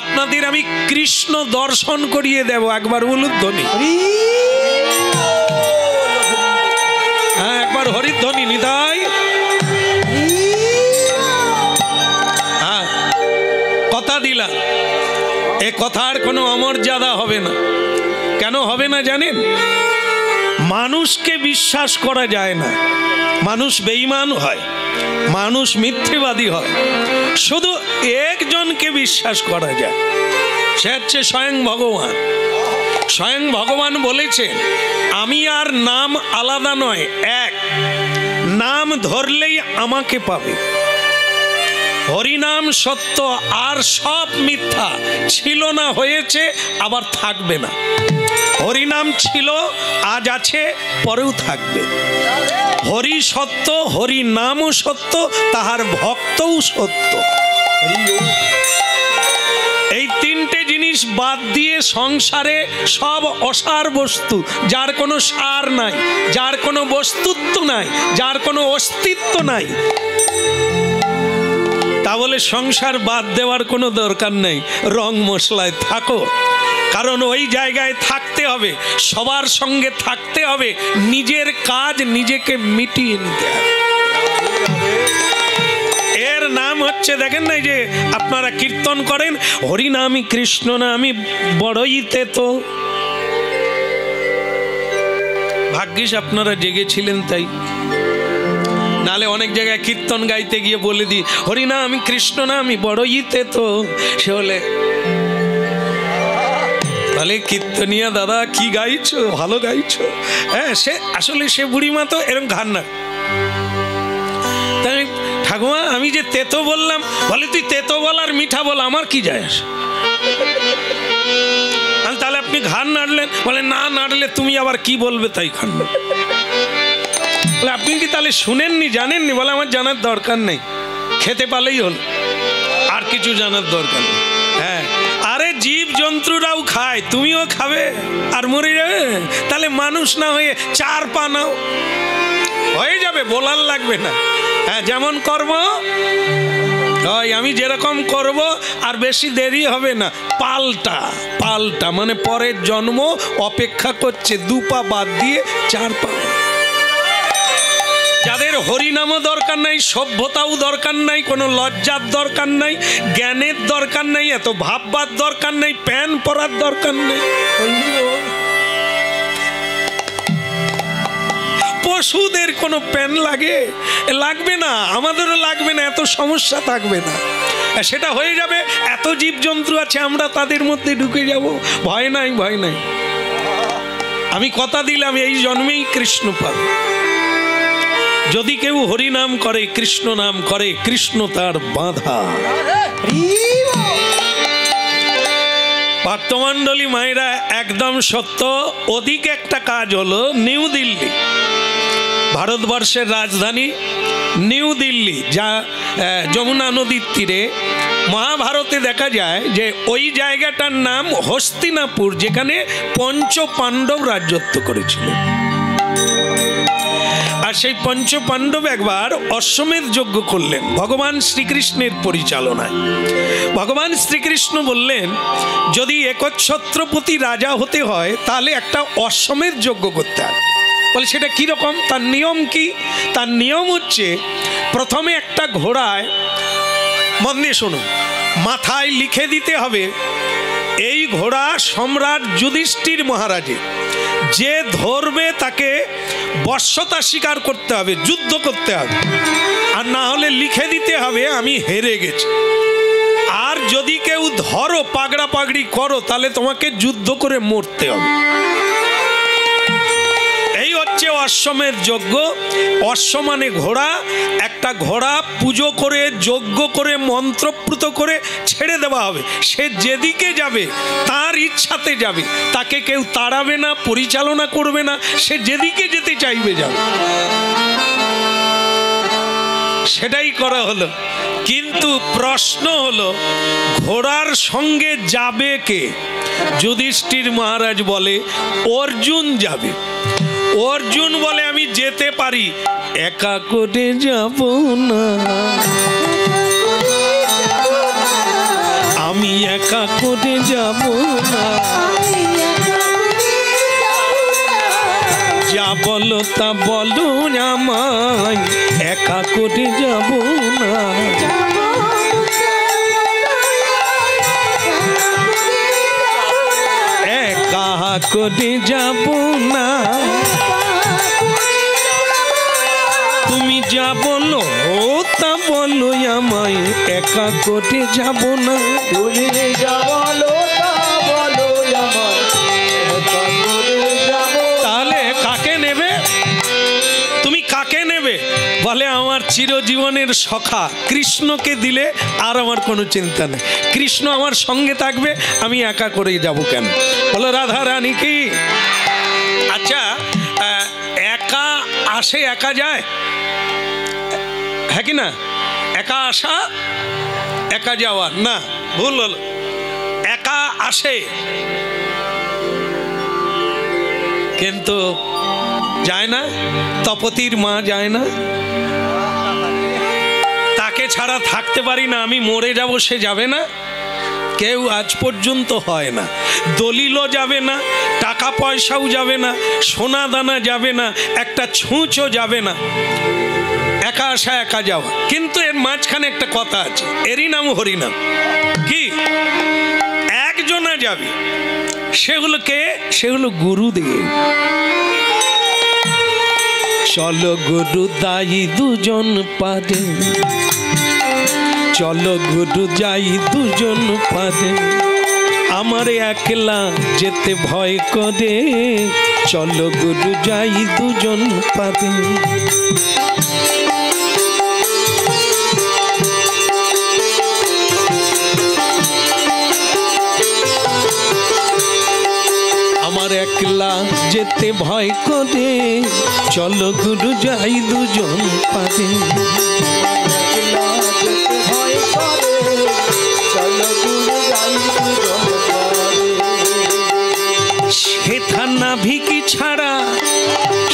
Speaker 1: আপনাদের আমি কৃষ্ণ দর্শন করিয়ে দেব। একবার উলুধ্বনি, হ্যাঁ একবার হরিধ্বনি নিতাই। হ্যাঁ কথা দিলাম, এ কথার কোনো অমর্যাদা হবে না। কেন হবে না জানেন? মানুষকে বিশ্বাস করা যায় না, মানুষ বেঈমান হয়, মানুষ মিথ্যেবাদী হয়। শুধু একজনকে বিশ্বাস করা যায়, সে হচ্ছে স্বয়ং ভগবান। স্বয়ং ভগবান বলেছেন আমি আর নাম আলাদা নয়, এক। নাম ধরলেই আমাকে পাবে। হরিনাম সত্য, আর সব মিথ্যা। ছিল না, হয়েছে, আবার থাকবে না। হরিনাম ছিল, আজ আছে, পরেও থাকবে। হরি সত্য, হরি নামও সত্য, তাহার ভক্তও সত্য। এই তিনটে জিনিস বাদ দিয়ে সংসারে সব অসার বস্তু, যার কোনো সার নাই, যার কোনো বস্তুত্ব নাই, যার কোনো অস্তিত্ব নাই। তা বলে সংসার বাদ দেওয়ার কোনো দরকার নেই। রং মশলায় থাকো, কারণ ওই জায়গায় থাকতে হবে, সবার সঙ্গে থাকতে হবে, নিজের কাজ নিজেকে মিটিয়ে নিতে হবে। এর নাম হচ্ছে, দেখেন না যে আপনারা কীর্তন করেন, হরি নামই কৃষ্ণ নামই বড়ইতে। তো ভাগ্যিস আপনারা জেগেছিলেন, তাই নালে অনেক জায়গায় কীর্তন গাইতে গিয়ে বলে দিই হরি না আমি কৃষ্ণ না আমি বড়ইতে। তো সে হলে তাহলে কীর্তনিয়া দাদা কি গাইছো, ভালো গাইছো। হ্যাঁ, সে আসলে সে বুড়িমা তো এরকম ঘান না। তাই ঠাকুমা আমি যে তেতো বললাম, বলে তুই তেতো বল আর মিঠা বল, আমার কি যায় আসে। তাহলে আপনি ঘান নাড়লেন, বলে না নাড়লে তুমি আবার কি বলবে, তাই খান। আপনি কি তাহলে শুনেননি, জানেননি? বলে আমার জানার দরকার নেই, খেতে পারলেই হল, আর কিছু জানার দরকার নেই। হ্যাঁ, আরে জীব জন্তুরাও খায়, তুমিও খাবে আর মরে যাবে। তাহলে মানুষ না হয়ে চার পা নাও, হয়ে যাবে, বলার লাগবে না। হ্যাঁ, যেমন কর্ম হয়, আমি যেরকম করব, আর বেশি দেরি হবে না। পাল্টা পাল্টা মানে পরের জন্ম অপেক্ষা করছে, দু পা বাদ দিয়ে চার পা। যাদের হরিনামও দরকার নাই, সভ্যতাও দরকার নাই, কোনো লজ্জার দরকার নাই, জ্ঞানের দরকার নাই, এত ভাববার দরকার নাই, প্যান পরার দরকার নেই। পশুদের কোনো প্যান লাগবে না, আমাদেরও লাগবে না, এত সমস্যা থাকবে না। সেটা হয়ে যাবে। এত জীবজন্তু আছে, আমরা তাদের মধ্যে ঢুকে যাব, ভয় নাই, ভয় নাই। আমি কথা দিলাম এই জন্মেই কৃষ্ণ পাবে। যদি কেউ হরি নাম করে, কৃষ্ণ নাম করে, কৃষ্ণ তার বাঁধা। ভক্তমণ্ডলী মায়েরা, একদম সত্য। অধিক একটা কাজ হলো নিউ দিল্লি, ভারতবর্ষের রাজধানী নিউ দিল্লি, যা যমুনা নদীর তীরে। মহাভারতে দেখা যায় যে ওই জায়গাটার নাম হস্তিনাপুর, যেখানে পঞ্চ পাণ্ডব রাজত্ব করেছিলেন। আর সেই পঞ্চ পাণ্ডব একবার অশ্বমেধ যজ্ঞ করলেন ভগবান শ্রীকৃষ্ণের পরিচালনায়। ভগবান শ্রীকৃষ্ণ বললেন, যদি একচ্ছত্রপতি রাজা হতে হয় তাহলে একটা অশ্বমেধ যজ্ঞ করতে হবে। বলে সেটা কীরকম, তার নিয়ম কি? তার নিয়ম হচ্ছে, প্রথমে একটা ঘোড়ায়, মন দিয়ে শুনুন, মাথায় লিখে দিতে হবে এই ঘোড়া সম্রাট যুধিষ্ঠির মহারাজের, যে ধরবে তাকে বশ্যতা স্বীকার করতে হবে, যুদ্ধ করতে হবে, আর না হলে লিখে দিতে হবে আমি হেরে গেছি। আর যদি কেউ ধরো, পাগড়া পাগড়ি করো, তাহলে তোমাকে যুদ্ধ করে মরতে হবে। এই হচ্ছে অশ্বমেধ যজ্ঞ। অশ্ব মানে ঘোড়া। একটা ঘোড়া পুজো করে, যজ্ঞ করে, মন্ত্রপ্রুত করে ছেড়ে দেওয়া হবে। সে যেদিকে যাবে তার ইচ্ছাতে যাবে, তাকে কেউ তাড়াবে না, পরিচালনা করবে না, সে যেদিকে যেতে চাইবে যাবে। সেটাই করা হলো। কিন্তু প্রশ্ন হলো, ঘোড়ার সঙ্গে যাবে কে? যুধিষ্ঠির মহারাজ বলে অর্জুন যাবে। অর্জুন বলে আমি যেতে পারি, একা করে যাব না, আমি একা করে যাব না, যা বলো তা বলো আমায়, একা করে যাব না। একা করে যাব না, তুমি যা বলো তা বলো আমায়, একা করে যাব না।
Speaker 2: তুমি যা বলো তা বলো আমায়,
Speaker 1: বলে আমার চিরজীবনের সখা কৃষ্ণকে দিলে আর আমার কোনো চিন্তা নেই, কৃষ্ণ আমার সঙ্গে থাকবে, আমি একা করে যাব কেন? বলো রাধা রানী কি? আচ্ছা, একা আসে একা যায়, হ্যাঁ কি না? একা আসা একা যাওয়া না, ভুল হলো। একা আসে কিন্তু যায় না। তপতির মা যায় না, তাকে ছাড়া থাকতে পারি না, আমি মরে যাব, সে যাবে না? কেউ আজ পর্যন্ত হয় না। দলিলও যাবে না, টাকা পয়সাও যাবে না, সোনা দানা যাবে না, একটা ছুঁচও যাবে না। একা আসা একা যাওয়া। কিন্তু এর মাঝখানে একটা কথা আছে, এরই নাম হরিনাম। কি? একজনা যাবে, সেগুলোকে, সেগুলো গুরুদেব। চলো গুরু দাই দুজন পাদে, চলো গুরু যাই দুজন পাদে, আমার একলা যেতে ভয় করে, চলো গুরু যাই দুজন পাদে। আমার একলা যেতে ভয় করে, চলো গুরু যাই দুজন পাদে। সেথা নাভিকি ছাড়া,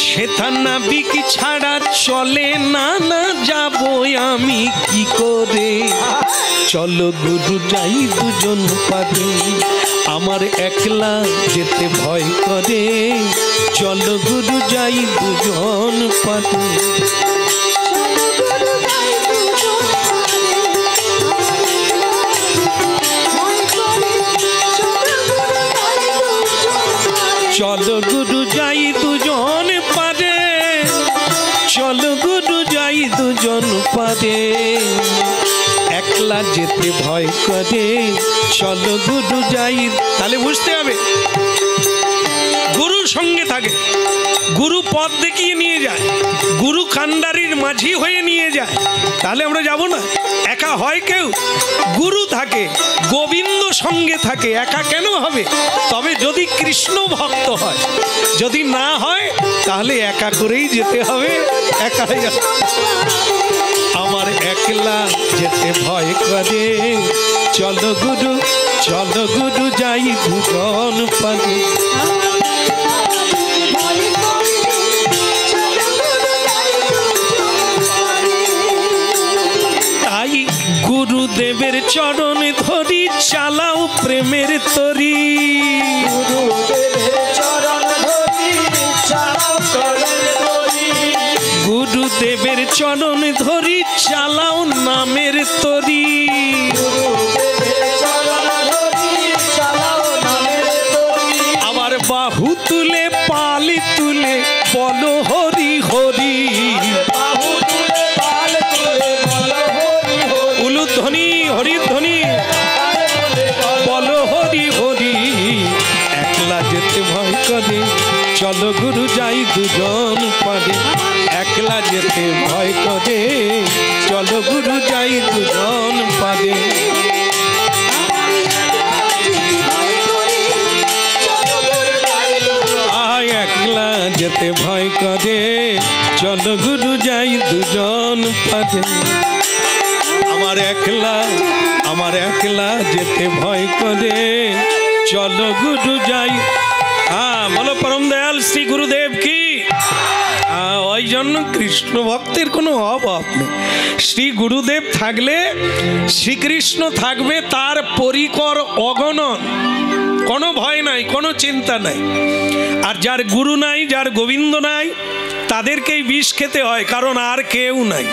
Speaker 1: সেথা নাভিকি ছাড়া চলে না, না যাবো আমি কি করে, চলো গুরু যাই দুজন পাদে। আমার একলা যেতে ভয় করে, চলো গুরু যাই দুজন পাদে। চলো গুরু যাই দুজন পাদে, চলো গুরু যাই দুজন পাদে। একলা যেতে ভয় করে, চলো গুরু যাই। তাহলে বুঝতে হবে গুরুর সঙ্গে থাকে, গুরু পথ দেখিয়ে নিয়ে যায়, গুরু কান্ডারির মাঝি হয়ে নিয়ে যায়, তাহলে আমরা যাব না? একা হয় কেউ? গুরু থাকে, গোবিন্দ সঙ্গে থাকে, একা কেন হবে? তবে যদি কৃষ্ণ ভক্ত হয়, যদি না হয় তাহলে একা করেই যেতে হবে, একা। আমার একলা যেতে ভয় করে, চলো গুরু, চলো গুরু যাই দুজন পাদে। তাই গুরুদেবের চরণ ধরি, চালাও প্রেমের তরি। গুরুদেবের চরণ ধরি, চালাও নামের তরি। আবার বাহু তুলে পালি তুলে বলো হরি হরি। উলুধ্বনি হরিধ্বনি বলো হরি হরি। একলা যেতে ভয় করে, চলো গুরু যাই দুজন পাদে। একলা যেতে ভয় করে, চলো গুরু যাই দুজন পাদে। আয় একলা যেতে ভয় করে, চলো গুরু যাই দুজন পাদে। আমার একলা, আমার একলা যেতে ভয় করে, চলো গুরু যাই। হ্যাঁ বলো পরম দয়াল শ্রী গুরুদেব কি। ওই জন্য কৃষ্ণ ভক্তের কোনো অভাব নেই। শ্রী গুরুদেব থাকলে শ্রীকৃষ্ণ থাকবে, তার পরিকর অগণন, কোনো ভয় নাই, কোনো চিন্তা নাই। আর যার গুরু নাই, যার গোবিন্দ নাই, তাদেরকেই বিষ খেতে হয়, কারণ আর কেউ নাই।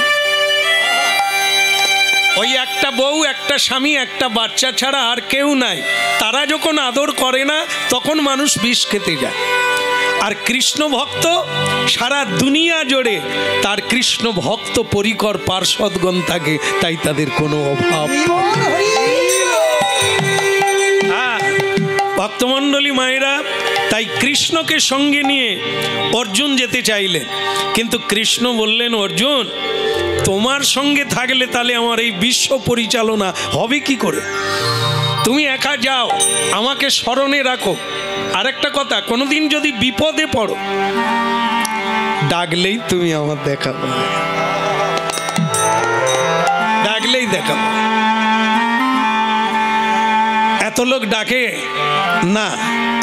Speaker 1: ওই একটা বউ, একটা স্বামী, একটা বাচ্চা ছাড়া আর কেউ নাই। তারা যখন আদর করে না, তখন মানুষ বিষ খেতে যায়। আর কৃষ্ণ ভক্ত সারা দুনিয়া জুড়ে তার কৃষ্ণ ভক্ত পরিকর পার্ষদগণ থাকে, তাই তাদের কোনো অভাব। হ্যাঁ ভক্তমণ্ডলী মায়েরা, তাই কৃষ্ণকে সঙ্গে নিয়ে অর্জুন যেতে চাইলেন, কিন্তু কৃষ্ণ বললেন, অর্জুন তোমার সঙ্গে থাকলে তাহলে আমার এই বিশ্ব পরিচালনা হবে কি করে? তুমি একা যাও, আমাকে স্মরণে রাখো। আরেকটা কথা, কোনোদিন যদি বিপদে পড়ো, ডাকলেই তুমি আমার দেখা পাবে, ডাকলেই দেখা পাবে। এত লোক ডাকে না,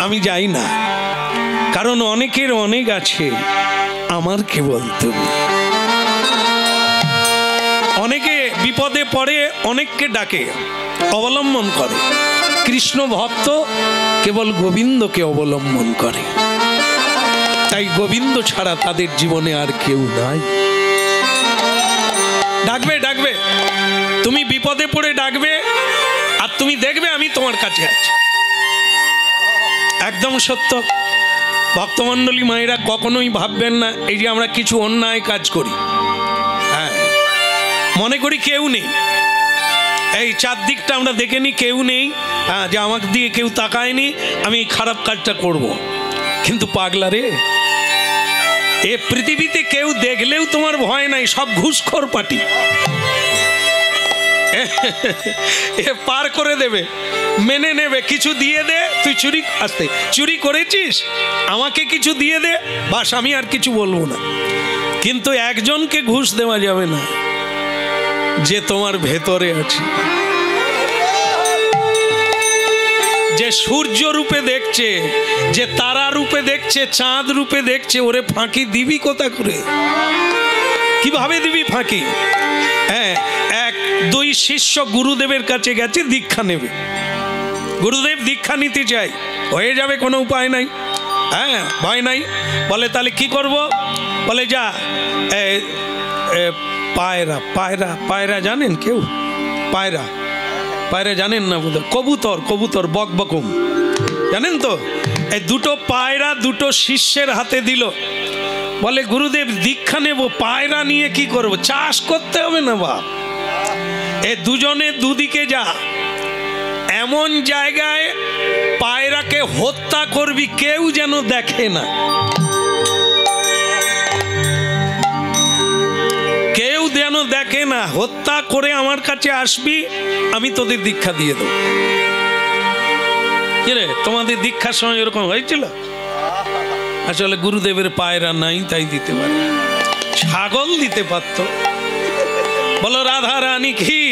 Speaker 1: আমি যাই না, কারণ অনেকের অনেক আছে, আমার কেবল তুমি। অনেকে বিপদে পড়ে অনেককে ডাকে, অবলম্বন করে। কৃষ্ণ ভক্ত কেবল গোবিন্দকে অবলম্বন করে, তাই গোবিন্দ ছাড়া তাদের জীবনে আর কেউ নাই। ডাকবে ডাকবে, তুমি বিপদে পড়ে ডাকবে, আর তুমি দেখবে আমি তোমার কাছে আছি। একদম সত্য। ভক্তমণ্ডলী মায়েরা, কখনোই ভাববেন না এই যে আমরা কিছু অন্যায় কাজ করি, হ্যাঁ মনে করি কেউ নেই, এই চারদিকটা আমরা দেখে নি, কেউ নেই, হ্যাঁ যে আমাকে দিয়ে কেউ তাকায়নি, আমি এই খারাপ কাজটা করব। কিন্তু পাগলা রে, এ পৃথিবীতে কেউ দেখলেও তোমার ভয় নাই, সব ঘুষখোর পার্টি। এ পার করে দেবে, মেনে নেবে, কিছু দিয়ে দে, তুই চুরি করেছিস, আমাকে কিছু দিয়ে দে, বাস আমি আর কিছু বলবো না। কিন্তু একজনকে ঘুষ দেওয়া যাবে না, যে তোমার ভেতরে আছে, যে সূর্য রূপে দেখছে, যে তারা রূপে দেখছে, চাঁদ রূপে দেখছে, ওরে ফাঁকি দিবি কোথা করে? কিভাবে দিবি ফাঁকি? হ্যাঁ, এক দুই শিষ্য গুরুদেবের কাছে গেছে দীক্ষা নেবে। গুরুদেব দীক্ষা নিতে চাই, হয়ে যাবে, কোনো উপায় নাই, হ্যাঁ ভয় নাই। বলে তাহলে কি করব? বলে যা পায়রা, পায়রা পায়রা জানেন কেউ? পায়রা, পায়রা জানেন না বোধ? কবুতর, কবুতর, বকবকুম জানেন তো? এই দুটো পায়রা দুটো শিষ্যের হাতে দিল। বলে গুরুদেব দীক্ষা নেব, পায়রা নিয়ে কি করব? চাষ করতে হবে না বাপ, এ দুজনে দুদিকে যা, এমন জায়গায় পায়রাকে হত্যা করবি কেউ যেন দেখে না, কেউ যেন দেখে না, হত্যা করে আমার কাছে আসবি, আমি তোদের দীক্ষা দিয়ে দেবো। কি রে, তোমাদের দীক্ষার সময় এরকম হয়েছিল? আসলে গুরুদেবের পায়রা নাই, তাই দিতে পারে, ছাগল দিতে পারতো। বলো রাধা রানী কি?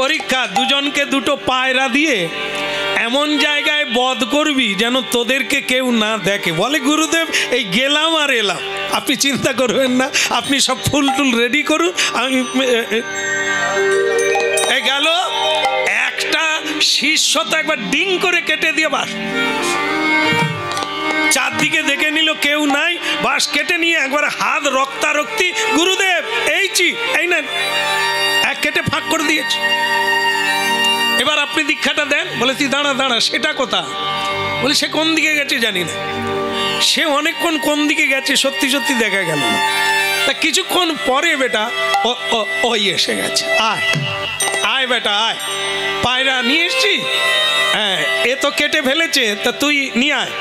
Speaker 1: পরীক্ষা, দুজনকে দুটো পায়রা দিয়ে এমন জায়গায় বধ করবি যেন তোদেরকে কেউ না দেখে। বলে গুরুদেব এই গেলাম আর এলাম, আপনি চিন্তা করবেন না, আপনি সব ফুল টুল রেডি করুন, আমি গেল। একটা শিষ্য তো একবার ডিং করে কেটে দিয়ে বাস, চারদিকে দেখে নিল কেউ নাই, বাস কেটে নিয়ে একবার হাত রক্তারক্তি, গুরুদেব এইছি, এই না এক কেটে ফাঁক করে দিয়েছে, এবার আপনি দীক্ষাটা দেন। বলে তুই দাঁড়া দাঁড়া, সেটা কথা? বলে সে কোন দিকে গেছে জানি না, সে অনেকক্ষণ কোন দিকে গেছে সত্যি সত্যি দেখা গেল না। তা কিছুক্ষণ পরে বেটা ওই এসে গেছে, আয় আয় বেটা আয়, পায়রা নিয়ে এসছি, হ্যাঁ এ তো কেটে ফেলেছে, তা তুই নিয়ে আয়।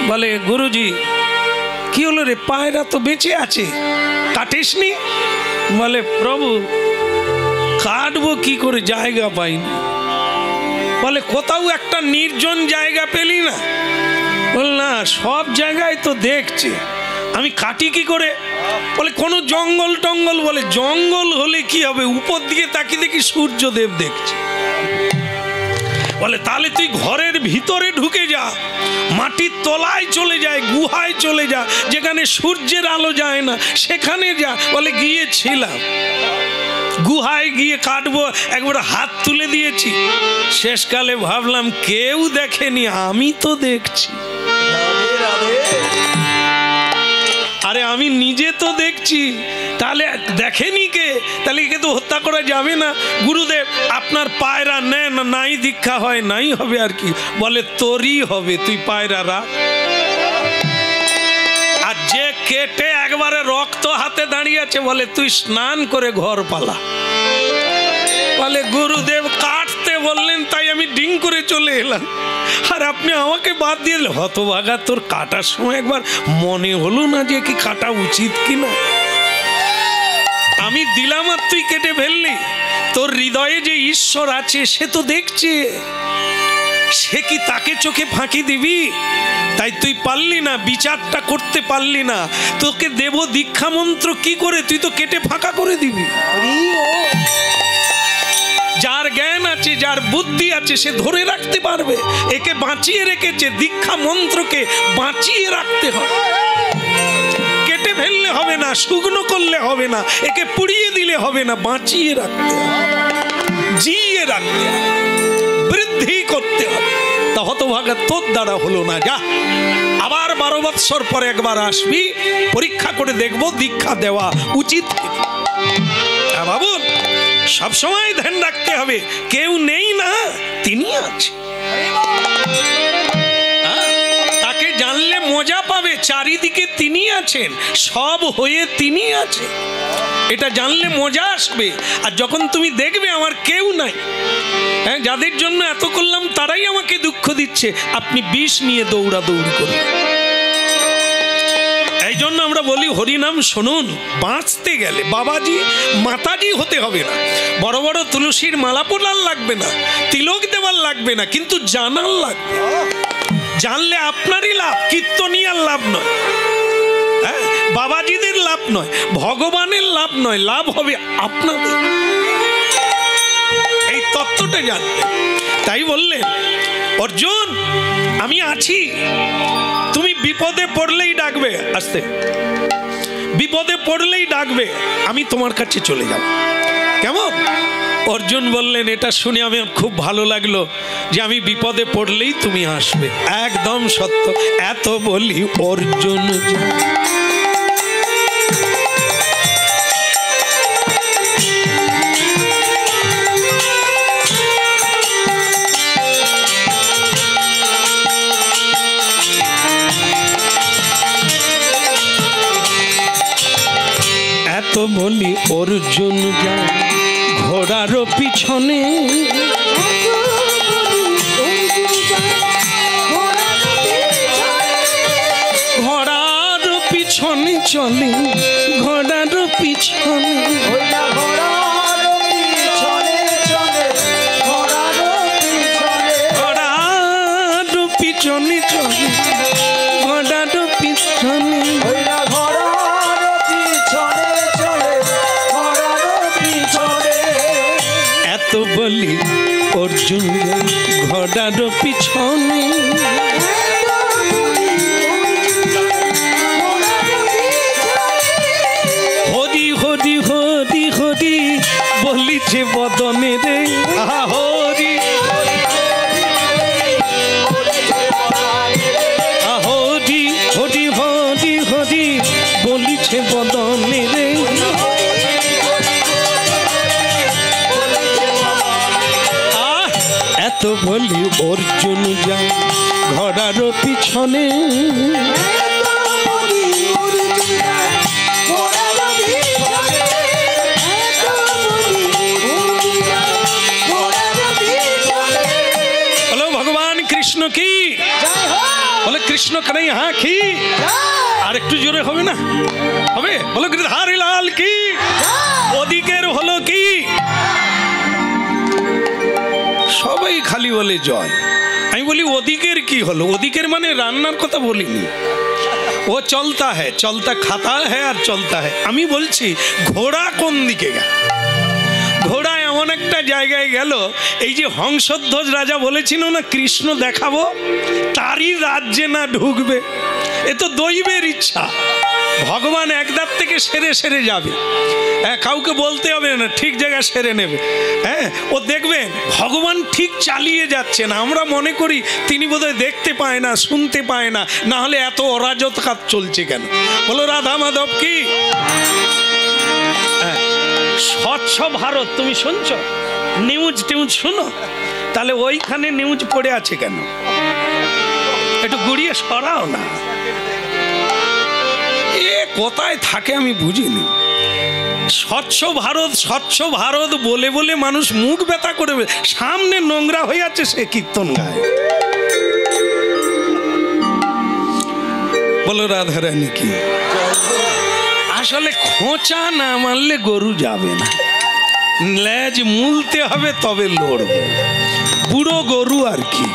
Speaker 1: বলে গুরুজি কি হলো রে, পায়রা তো বেঁচে আছে, কাটিসনি? বলে প্রভু কাটবো কি করে, জায়গা পাইনি। বলে কোথাও একটা নির্জন জায়গা পেলি না? বল না, সব জায়গায় তো দেখছি, আমি কাটি কি করে? বলে কোনো জঙ্গল টঙ্গল? বলে জঙ্গল হলে কি হবে, উপর দিকে তাকিয়ে দেখি সূর্যদেব দেখছি। বলে তাহলে তুই ঘরের ভিতরে ঢুকে যা, মাটির তলায় চলে যায়, গুহায় চলে যা, যেখানে সূর্যের আলো যায় না, সেখানে যা। বলে গিয়েছিলাম, গুহায় গিয়ে কাটবো, একবার হাত তুলে দিয়েছি, শেষকালে ভাবলাম কেউ দেখেনি, আমি তো দেখছি। আরে আমি নিজে তো দেখছি, তাহলে দেখেনি কে? তাহলে একে তো হত্যা করা যাবে না। গুরুদেব আপনার পায়রা নেন, নাই দীক্ষা হয়, নাই হবে আর কি। বলে তোরই হবে, তুই পায়রা রাখ। আর যে কেটে একবারে রক্ত হাতে দাঁড়িয়ে আছে, বলে তুই স্নান করে ঘর পালা। বলে গুরুদেব কাটতে বললেন তাই আমি ডিং করে চলে এলাম, আর আপনি আমাকে বাদ দিয়ে হতভাগা। তোর কাটার সময় একবার মনে হলো না যে কি কাটা উচিত কিনা? আমি দিলাম আর তুই কেটে ফেললি। তোর হৃদয়ে যে ঈশ্বর আছে সে তো দেখছে, সে কি তাকে চোখে ফাঁকি দিবি? তাই তুই পারলি না, বিচারটা করতে পারলি না। তোকে দেব দীক্ষা মন্ত্র কি করে? তুই তো কেটে ফাঁকা করে দিবি। যার জ্ঞান আছে, যার বুদ্ধি আছে, সে ধরে রাখতে পারবে। একে বাঁচিয়ে রেখেছে, দীক্ষা মন্ত্রকে বাঁচিয়ে রাখতে হবে। কেটে ফেললে হবে না, শুকনো করলে হবে না, একে পুড়িয়ে দিলে হবে না, বাঁচিয়ে রাখতে হবে, জিয়ে রাখতে হবে, বৃদ্ধি করতে হবে। তা হতভাগা তোর দ্বারা হলো না। যা, আবার 12 বৎসর পরে একবার আসবি, পরীক্ষা করে দেখবো দীক্ষা দেওয়া উচিত। বাবুন, সবসময় ধ্যান রাখতে হবে, কেউ নেই না, তিনি আছে। তাকে জানলে মজা পাবে, চারিদিকে তিনি আছেন, সব হয়ে তিনি আছে, এটা জানলে মজা আসবে। আর যখন তুমি দেখবে আমার কেউ নাই, হ্যাঁ, যাদের জন্য এত করলাম তারাই আমাকে দুঃখ দিচ্ছে, আপনি বিষ নিয়ে দৌড়াদৌড়ি করুন। এই জন্য আমরা বলি হরিনাম শুনুন। বাঁচতে গেলে বাবাজি মাতাজি হতে হবে না, বড় বড় তুলসীর মালা পোলার লাগবে না, তিলক দেওয়ার লাগবে না, কিন্তু জানার লাগবে। জানলে আপনারই লাভ, কীর্তনিয়ার লাভ নয়, হ্যাঁ, বাবাজিদের লাভ নয়, ভগবানের লাভ নয়, লাভ হবে আপনাদের। এই তত্ত্বটা জানবে। তাই বললেন অর্জুন আমি আছি, তুমি বিপদে পড়লেই ডাকবে, আসতে বিপদে পড়লেই ডাকবে, আমি তোমার কাছে চলে যাব। কেমন? অর্জুন বললেন এটা শুনে আমি খুব ভালো লাগলো যে আমি বিপদে পড়লেই তুমি আসবে। একদম সত্য। এত বলি অর্জুন এত বলি অর্জুন যায় ঘোড়ার পিছনে, ঘোড়ার পিছনে চলে, ঘোড়ার পিছনে, ঘোড়ার পিছনে চলে, ঘোড়ার পিছনে, এত বলি অর্জুন ঘোড়ার পিছনে। হরি হরি হরি হরি বলিছে বদনে রে, হরি হরি হরি হরি হরি বলিছে বদনে রে। এত বলি অর্জুন যায় ঘোড়ার পিছনে, বলো ভগবান কৃষ্ণ কি, বলে কৃষ্ণ কানাইয়া কি, আর একটু জোরে হবে না? হবে? বলো গিরধারী লাল কি। ওদিকের হলো কি? সবাই খালি বলে জয়। আমি বলি ওদিকের কি হলো? ওদিকের মানে রান্নার কথা বলিনি, ও চলতা হ্যাঁ, চলতা খাতা হ্যাঁ আর চলতা হ্যাঁ। আমি বলছি ঘোড়া কোন দিকে গেল? ঘোড়া এমন একটা জায়গায় গেল, এই যে হংসধ্বজ রাজা বলেছিল না কৃষ্ণ দেখাবো, তারই রাজ্যে না ঢুকবে, এ তো দৈবের ইচ্ছা। ভগবান একদার থেকে সেরে সেরে যাবে, হ্যাঁ, কাউকে বলতে হবে না, ঠিক জায়গায় সেরে নেবে। হ্যাঁ, ও দেখবেন ভগবান ঠিক চালিয়ে যাচ্ছেন। আমরা মনে করি তিনি বোধহয় দেখতে পায় না, শুনতে পায় না, না হলে এত অরাজকতা চলছে কেন? বলো রাধা মাধব কি। স্বচ্ছ ভারত তুমি শুনছো? নিউজ টিউজ শুনো? তাহলে ওইখানে নিউজ পড়ে আছে কেন? একটু গুড়িয়ে সরাও না। এ কোথায় থাকে আমি বুঝিনি। স্বচ্ছ ভারত স্বচ্ছ ভারত বলে বলে মানুষ মুখ ব্যথা করবে, সামনে নোংরা হয়ে আছে সে কীর্তন গায়। বলো রাধারানী কি? আসলে খোঁচা না মারলে গরু যাবে না, লেজ মুলতে হবে তবে লড়বে, বুড়ো গরু আর কি।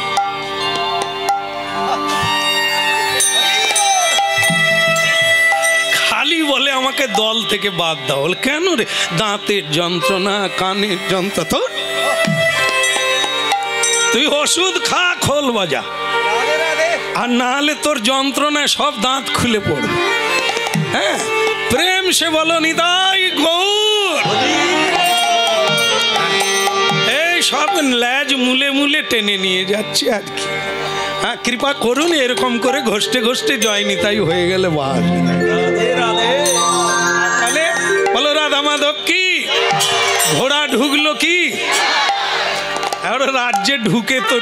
Speaker 1: খালি বলে আমাকে দল থেকে বাদ দাও, কেন রে? দাঁতের যন্ত্রণা, কানের যন্ত্রণা, তো তুই ওষুধ খা, খোল বাজা, আর না হলে তোর যন্ত্রণায় সব দাঁত খুলে পড়বে। হ্যাঁ, প্রেম সে বলো নিতাই গৌর। এই সব লেজ মুলে মুলে টেনে নিয়ে যাচ্ছে আর কি। হ্যাঁ, কৃপা করুন, এরকম করে ঘষ্টে ঘষ্টে জয় নিতাই হয়ে গেলে বাস। তাহলে বলো রাধা মাধব কি? ঘোড়া ঢুকলো কি? রাজ্যে ঢুকে তো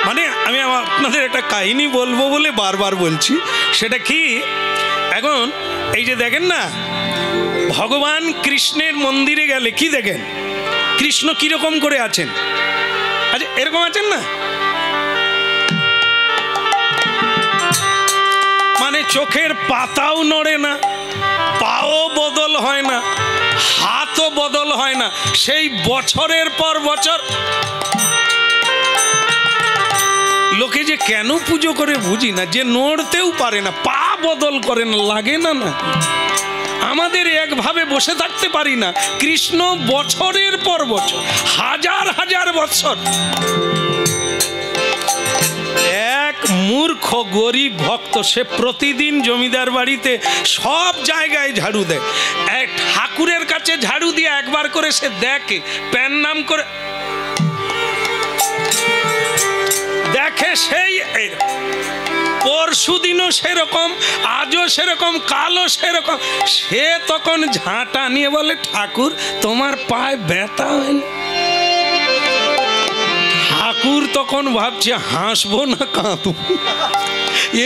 Speaker 1: মানে আমি আপনাদের একটা কাহিনী বলবো বলে বারবার বলছি। সেটা কি, এখন এই যে দেখেন না, ভগবান কৃষ্ণের মন্দিরে গেলে কি দেখেন? কৃষ্ণ কিরকম করে আছেন? আচ্ছা, এরকম আছেন না? মানে চোখের পাতাও নড়ে না, পাও বদল হয় না, হাতও বদল হয় না, সেই বছরের পর বছর। লোকে যে কেন পুজো করে বুঝি না, যে নড়তেও পারে না, পা বদল করে না, লাগে না না। আমাদের একভাবে বসে থাকতে পারি না, কৃষ্ণ বছরের পর বছর, হাজার হাজার বছর। এক মূর্খ গরিব ভক্ত, সে প্রতিদিন জমিদার বাড়িতে সব জায়গায় ঝাড়ু দেয়, এক ঠাকুরের কাছে ঝাড়ু দিয়ে একবার করে সে দেখে, প্যান নাম করে দেখে, সেই পরশুদিনও সেরকম, আজও সেরকম, কালও সেরকম। সে তখন ঝাঁটা নিয়ে বলে, ঠাকুর তোমার পায়ে ব্যথা হয়নি? ঠাকুর তখন ভাবছে হাসবো না কাঁদবো,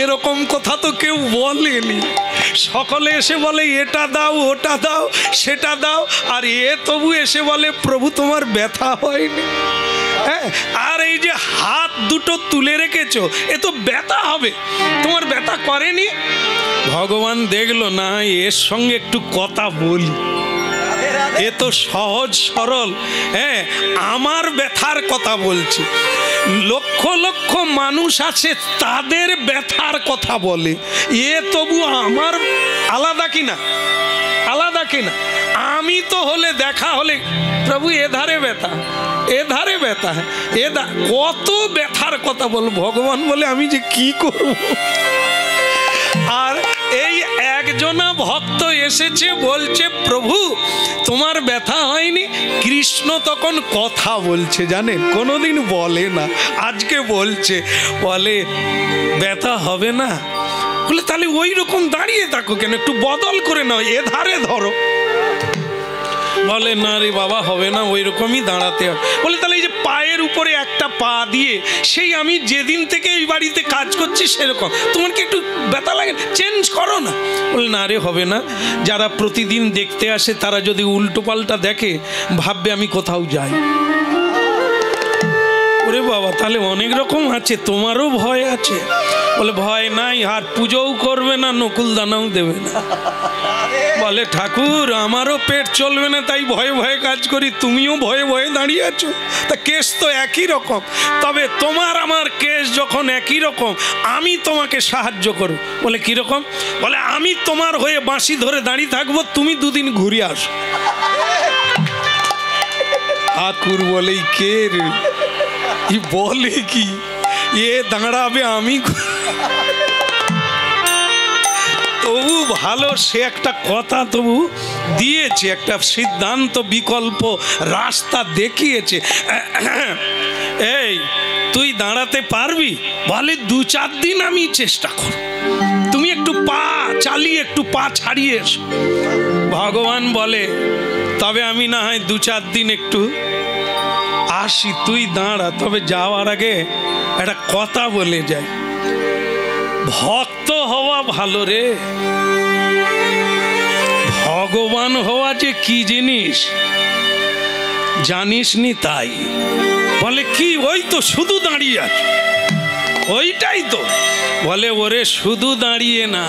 Speaker 1: এরকম কথা তো কেউ বলেনি। সকলে এসে বলে এটা দাও, ওটা দাও, সেটা দাও, আর এ তবু এসে বলে প্রভু তোমার ব্যথা হয়নি। হ্যাঁ, আর এই যে হাত দুটো তুলে রেখেছো, এ তো ব্যথা হবে, তোমার ব্যথা করেনি? ভগবান দেখলো না, এর সঙ্গে একটু কথা বলি, এ তো সহজ সরল। হ্যাঁ, আমার ব্যথার কথা বলছি। লক্ষ লক্ষ মানুষ আছে, তাদের ব্যথার কথা বলে, এ তবু আমার আলাদা কিনা, আলাদা কিনা? আমি তো হলে দেখা হলে প্রভু এ ধারে ব্যথা, এ ধারে ব্যথা, কত ব্যথার কথা বল। ভগবান বলে আমি যে কি করব। আর এই একজনা ভক্ত এসেছে বলছে প্রভু তোমার ব্যথা হয়নি। কৃষ্ণ তখন কথা বলছে, জানেন, কোনোদিন বলে না, আজকে বলছে, বলে ব্যথা হবে না? বলে তাহলে ওই রকম দাঁড়িয়ে থাকো কেন, একটু বদল করে নাও, এ ধারে ধরো। বলে না রে বাবা, হবে না, ওই রকমই দাঁড়াতে হবে। বলে তাহলে এই যে পায়ের উপরে একটা পা দিয়ে, সেই আমি যেদিন থেকে এই বাড়িতে কাজ করছি সেরকম, তোমার কি একটু ব্যথা লাগে, চেঞ্জ করো না। বলে না রে, হবে না, যারা প্রতিদিন দেখতে আসে তারা যদি উল্টো পাল্টা দেখে ভাববে আমি কোথাও যাই। ওরে বাবা, তাহলে অনেক রকম আছে, তোমারও ভয় আছে? বলে ভয় নাই, আর পুজোও করবে না, নকুল দানাও দেবে না। বলে ঠাকুর আমারও পেট চলবে না, তাই ভয়ে ভয়ে কাজ করি, তুমিও ভয়ে ভয়ে দাঁড়িয়ে আছো, তা কেস তো একই রকম। তবে তোমার আমার কেস যখন একই রকম, আমি তোমাকে সাহায্য করব। বলে কিরকম? বলে আমি তোমার হয়ে বাঁশি ধরে দাঁড়িয়ে থাকবো, তুমি দুদিন ঘুরে আসো। ঠাকুর বলে কে রে, বলে কি এ দাঁড়াবে, আমি তবু ভালো, সে একটা কথা তবু দিয়েছে, একটা সিদ্ধান্ত, বিকল্প রাস্তা দেখিয়েছে। এই তুই দাঁড়াতে পারবি? বলে 2-4 দিন আমি চেষ্টা করব, তুমি একটু পা চালিয়ে একটু পা ছাড়িয়ে এসো। ভগবান বলে তবে আমি না হয় 2-4 দিন একটু আসি, তুই দাঁড়া, তবে যাওয়ার আগে একটা কথা বলে যাই। ভক্ত হওয়া ভালো রে, ভগবান হওয়া দেওয়া যে কি জিনিস জানিস নি তাই। বলে কি? ওই তো শুধু দাঁড়িয়ে আছে, ওইটাই তো। বলে ওরে শুধু দাঁড়িয়ে না,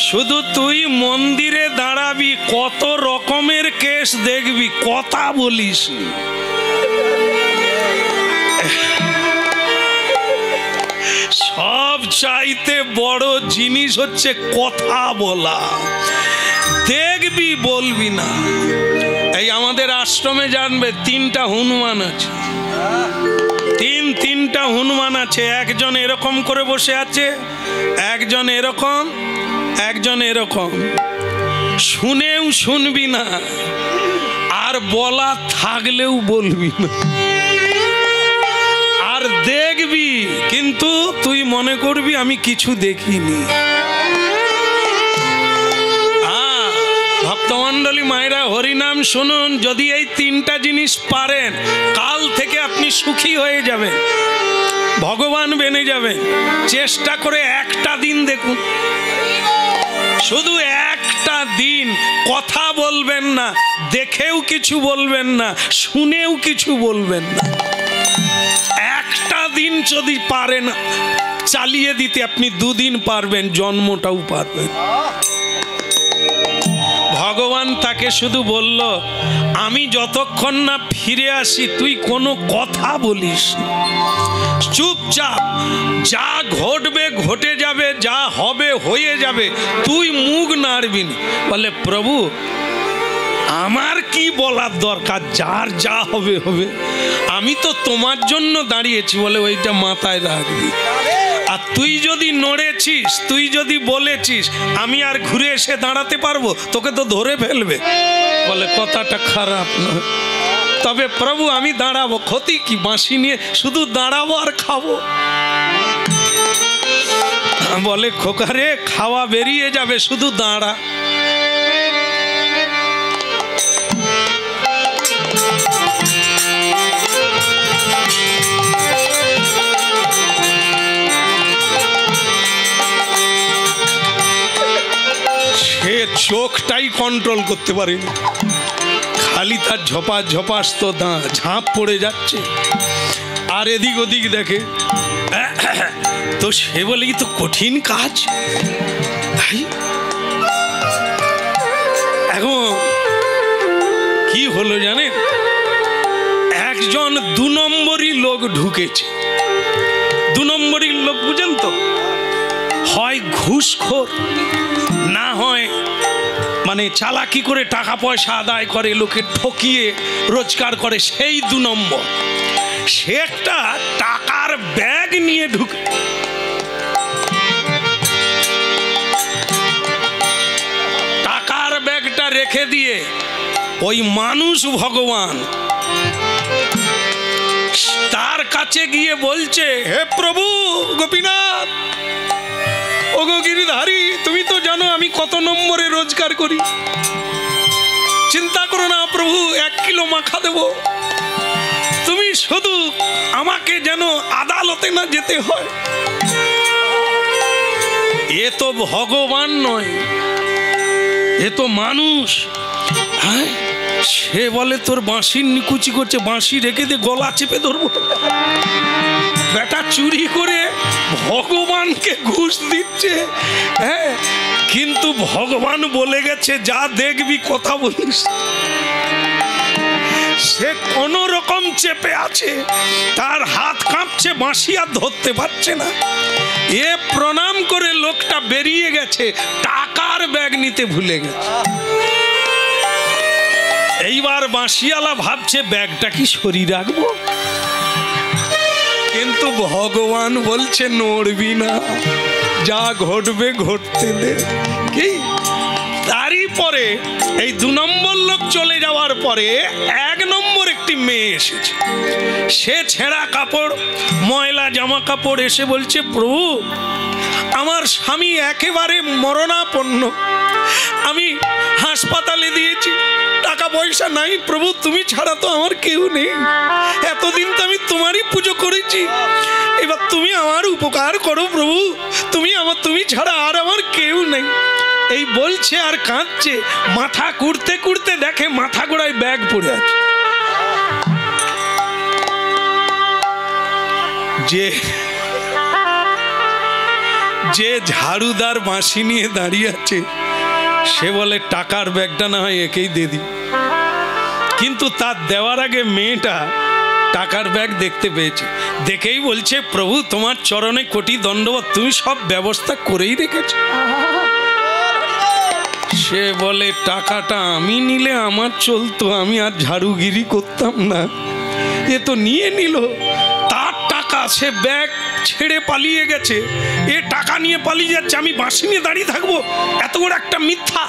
Speaker 1: শুধু তুই মন্দিরে দাঁড়াবি, কত রকমের কেস দেখবি, কথা বলিস। সব চাইতে বড় জিনিস হচ্ছে কথা বলা। দেখবি, বলবি না। এই আমাদের আশ্রমে জানবে 3টা হনুমান আছে, তিনটা হনুমান আছে। একজন এরকম করে বসে আছে, একজন এরকম, একজন এরকম। শুনেও শুনবি না, আর বলা থাকলেও বলবি না, আর দেখবি কিন্তু তুই মনে করবি আমি কিছু দেখিনি। ভক্তমণ্ডলী মায়েরা, হরিনাম শুনুন। যদি এই 3টা জিনিস পারেন, কাল থেকে আপনি সুখী হয়ে যাবেন, ভগবান বেনে যাবেন। চেষ্টা করে একটা দিন দেখুন, শুধু একটা দিন কথা বলবেন না, দেখেও কিছু বলবেন না, শুনেও কিছু বলবেন না। একটা দিন যদি পারেন চালিয়ে দিতে, আপনি 2 দিন পারবেন, জন্মটাও পারবেন। ভগবান তাকে শুধু বলল, আমি যতক্ষণ না ফিরে আসি তুই কোনো কথা বলিস না, চুপচাপ। যা ঘটবে ঘটে যাবে, যা হবে হয়ে যাবে, তুই মুখ নাড়বি না। বলে প্রভু আমার কি বলার দরকার, যার যা হবে হবে, আমি তো তোমার জন্য দাঁড়িয়েছি। বলে ওইটা মাথায় রাখবি। আর তুই যদি নড়েছিস, তুই যদি বলেছিস আমি আর ঘুরে এসে দাঁড়াতে পারবো, তোকে তো ধরে ফেলবে। বলে কথাটা খারাপ নয়, তবে প্রভু আমি দাঁড়াবো, ক্ষতি কি? বাঁশি নিয়ে শুধু দাঁড়াবো আর খাবো। বলে খোকারে খাওয়া বেরিয়ে যাবে, শুধু দাঁড়া। সে চোখটাই কন্ট্রোল করতে পারেনি, খালি তার ঝপাস ঝপাস তো ঝাঁপ পড়ে যাচ্ছে, আর এদিক ওদিক দেখে। তো সে বলে কি তো কঠিন কাজ। তাই এখন কি হলো জানেন, একজন 2 নম্বরই লোক ঢুকেছে। 2 নম্বরই লোক বুঝেন তো, হয় ঘুষখোর, না হয় মানে চালাকি করে টাকা পয়সা আদায় করে, লোকে ঠকিয়ে রোজগার করে, সেই 2 নম্বর। সে একটা টাকার ব্যাগ নিয়ে ঢুকে, টাকার ব্যাগটা রেখে দিয়ে ওই মানুষ ভগবান তার কাছে গিয়ে বলছে, হে প্রভু গোপীনাথ, ও গো গিরিধারী, তুমি তো জানো আমি কত নম্বরে রোজগার করি, চিন্তা করো না প্রভু, 1 কিলো মাখা দেব, তুমি শুধু আমাকে যেন আদালতে না যেতে হয়। এ তো ভগবান নয়, এ তো মানুষ। হ্যাঁ, সে বলে তোর বাঁশির নিকুচি করছে, বাঁশি রেখে দে, গলা চেপে ধরবো। বেটা চুরি করে ভগবানকে ঘুষ দিচ্ছে। হ্যাঁ, কিন্তু ভগবান বলে গেছে যা দেখবি কথা বলিস। সে কোন রকম চেপে আছে, তার হাত কাঁপছে, বাঁশি আর ধরতে পারছে না। এ প্রণাম করে লোকটা বেরিয়ে গেছে, টাকার ব্যাগ নিতে ভুলে গেছে। এইবার বাঁশিওয়ালা ভাবছে ব্যাগটা কি সরিয়ে রাখবো, কিন্তু ভগবান বলছে নড়বি না, যা ঘটবে ঘটতে দে। কি তারই পরে এই 2 নম্বর লোক চলে যাওয়ার পরে 1 নম্বর একটি মেয়ে এসেছে। সে ছেঁড়া কাপড়, ময়লা জামা কাপড়, এসে বলছে প্রভু আমার স্বামী একেবারে মরণাপন্ন, আমি হাসপাতালে দিয়েছি, টাকা পয়সা নাই, প্রভু তুমি ছাড়া তো আমার কেউ নেই, এতদিন তো আমি তোমারই পুজো করেছি, এবার তুমি আমার উপকার করো প্রভু, তুমি ছাড়া আর আমার কেউ নেই। এই বলছে আর কাঁদছে, মাথা কুড়তে কুড়তে দেখে মাথা গোড়ায় ব্যাগ পড়ে আছে। যে ঝাড়ুদার বাঁশি নিয়ে দাঁড়িয়ে আছে সে বলে টাকার ব্যাগটা না হয় একেই দিয়ে দিই, কিন্তু তার দেওয়ার আগে মেয়েটা টাকার ব্যাগ দেখতে পেয়েছে, দেখেই বলছে প্রভু তোমার চরণে কোটি দণ্ডবত, তুমি সব ব্যবস্থা করেই রেখেছ। সে বলে টাকাটা আমি নিলে আমার চলতো, আমি আর ঝাড়ুগিরি করতাম না, এ তো নিয়ে নিল, তার টাকা, সে ব্যাগ ছেড়ে পালিয়ে গেছে, এ টাকা নিয়ে পালিয়ে যাচ্ছে, আমি বাঁশি নিয়ে দাঁড়িয়ে থাকবো? এত বড় একটা মিথ্যা।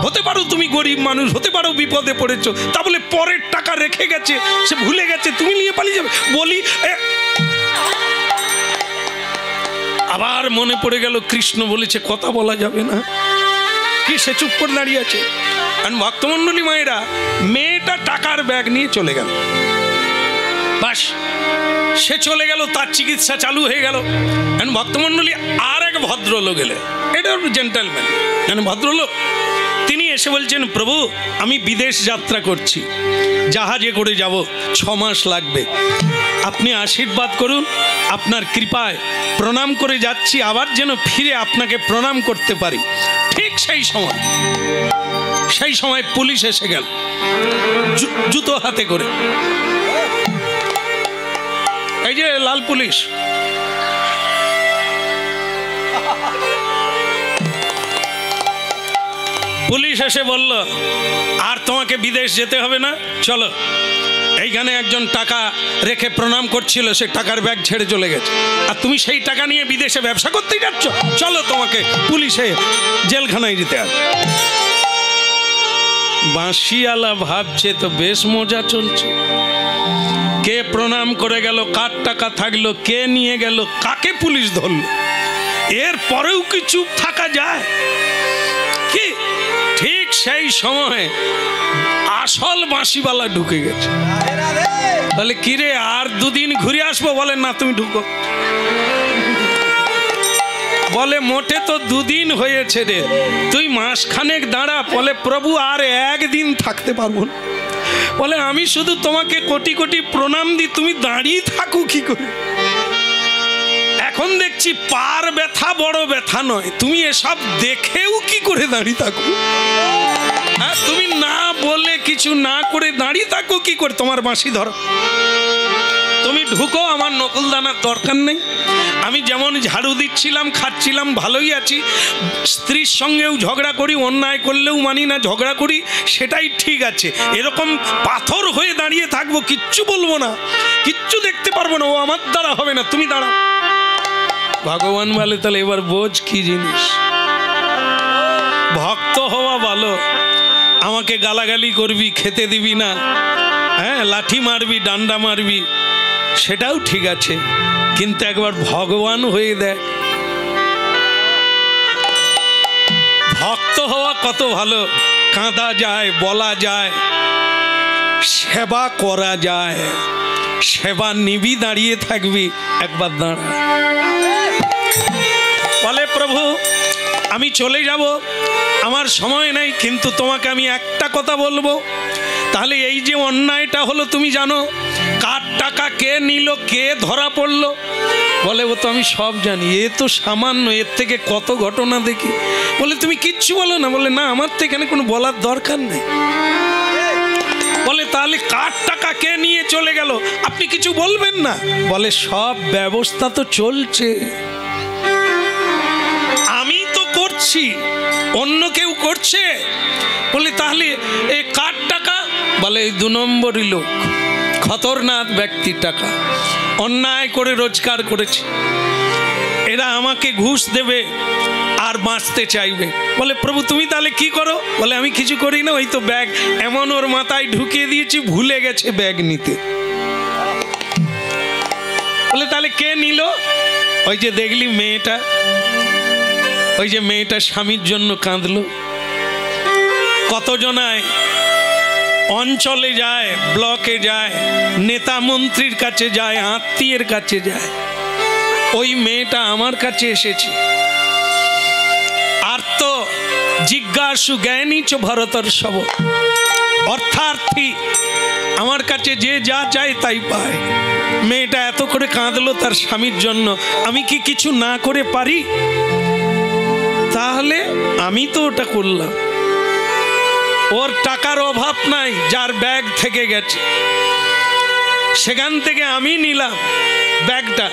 Speaker 1: হতে পারো তুমি গরিব মানুষ, হতে পারো বিপদে পড়েছো, তা বলে পরের টাকা রেখে গেছে, সে ভুলে গেছে, তুমি নিয়ে পালিয়ে যাবে? বলি আবার মনে পড়ে গেল কৃষ্ণ বলেছে কথা বলা যাবে না, কি সে চুপ করে দাঁড়িয়ে আছে। আর ভক্তমণ্ডলী মায়েরা, মেয়েটা টাকার ব্যাগ নিয়ে চলে গেল, বাস সে চলে গেল, তার চিকিৎসা চালু হয়ে গেল। ভক্তমণ্ডলী আর এক ভদ্রলোক এলেন, এটা জেন্টলম্যান, ভদ্রলোক, তিনি এসে বলছেন প্রভু আমি বিদেশ যাত্রা করছি, জাহাজে করে যাব, 6 মাস লাগবে, আপনি আশীর্বাদ করুন, আপনার কৃপায় প্রণাম করে যাচ্ছি, আবার যেন ফিরে আপনাকে প্রণাম করতে পারি। ঠিক সেই সময় পুলিশ এসে গেল জুতো হাতে করে, এই যে লাল পুলিশ, পুলিশ এসে বলল আর তোমাকে বিদেশ যেতে হবে না, চলো। এইখানে একজন টাকা রেখে প্রণাম করছিল, সে টাকার ব্যাগ ছেড়ে চলে গেছে, আর তুমি সেই টাকা নিয়ে বিদেশে ব্যবসা করতেই যাচ্ছ, চলো তোমাকে পুলিশে জেলখানায় যেতে হবে। বাঁশিওয়ালা ভাবছে তো বেশ মজা চলছে, কে প্রণাম করে গেল, কার টাকা থাকলো, কে নিয়ে গেল, কাকে পুলিশ ধরলো, এর পরেও কি চুপ থাকা যায় কি? ঠিক সেই সময় আসল বাঁশিওয়ালা ঢুকে গেছে, বলে কিরে আর 2 দিন ঘুরে আসবো? বলে না তুমি ঢুকো। বলে মোটে তো 2 দিন হয়েছে রে, তুই মাসখানেক দাঁড়া। বলে প্রভু আর 1 দিন থাকতে পারবো না। বলে আমি শুধু তোমাকে কোটি কোটি প্রণাম দিই, তুমি দাঁড়িয়ে থাকো কি করে? এখন দেখছি পার ব্যথা বড় ব্যথা নয়, তুমি এসব দেখেও কি করে দাঁড়িয়ে থাকো? হ্যাঁ, তুমি না বলে কিছু না করে দাঁড়িয়ে থাকো কি করে? তোমার বাঁশি ধরো, তুমি ঢুকো, আমার নকুলদানার দরকার নেই। আমি যেমন ঝাড়ু দিচ্ছিলাম, খাচ্ছিলাম, ভালোই আছি, স্ত্রীর সঙ্গেও ঝগড়া করি, অন্যায় করলেও মানি না, ঝগড়া করি, সেটাই ঠিক আছে। এরকম পাথর হয়ে দাঁড়িয়ে থাকবো, কিচ্ছু বলবো না, কিচ্ছু দেখতে পারবো না, ও আমার দ্বারা হবে না, তুমি দাঁড়াও। ভগবান বলে তাহলে এবার বোঝ কি জিনিস। ভক্ত হওয়া ভালো, আমাকে গালাগালি করবি, খেতে দিবি না, হ্যাঁ লাঠি মারবি, ডান্ডা মারবি, সেটাও ঠিক আছে, কিন্তু একবার ভগবান হয়ে দেখ। ভক্ত হওয়া কত ভালো, কাঁদা যায়, বলা যায়, সেবা করা যায়, সেবা নিবি, দাঁড়িয়ে থাকবি, একবার দাঁড়া। বলে প্রভু আমি চলে যাব, আমার সময় নেই, কিন্তু তোমাকে আমি একটা কথা বলবো। তাহলে এই যে অন্যায়টা হলো তুমি জানো, কার টাকা কে নিল, কে ধরা পড়লো? বলে ও তো আমি সব জানি, এ তো সামান্য, এর থেকে কত ঘটনা দেখি। বলে তুমি কিচ্ছু বলো না? বলে না, আমার তো এখানে কোনো বলার দরকার নেই। বলে তাহলে কার টাকা কে নিয়ে চলে গেল, আপনি কিছু বলবেন না? বলে সব ব্যবস্থা তো চলছে, আমি তো করছি, অন্য কেউ করছে। বলে তাহলে এই কার টাকা? বলে এই 2 নম্বরই লোক, খতরনাক ব্যক্তির টাকা, অন্যায় করে রোজগার করেছে, এরা আমাকে ঘুষ দেবে আর বাঁচতে চাইবে। বলে প্রভু তুমি তাহলে কি করো? বলে আমি কিছু করি না, ওই তো ব্যাগ এমন ওর মাথায় ঢুকিয়ে দিয়েছি, ভুলে গেছে ব্যাগ নিতে। বলে তাহলে কে নিল? ওই যে দেখলি মেয়েটা, ওই যে মেয়েটা স্বামীর জন্য কাঁদলো। কতজনায় অঞ্চলে যায়, ব্লকে যায়, নেতা মন্ত্রীর কাছে যায়, আত্মীয়ের কাছে যায়, ওই মেয়েটা আমার কাছে এসেছে। আর তো জিজ্ঞাসু জ্ঞানী চ ভরতর্ষভ। অর্থার্থী, আমার কাছে যে যা চায় তাই পায়। মেয়েটা এত করে কাঁদলো তার স্বামীর জন্য, আমি কি কিছু না করে পারি? তাহলে আমি তো ওটা করলাম। ওর টাকার অভাব নাই, যার ব্যাগ থেকে গেছে সেখান থেকে আমি নিলাম ব্যাগটা,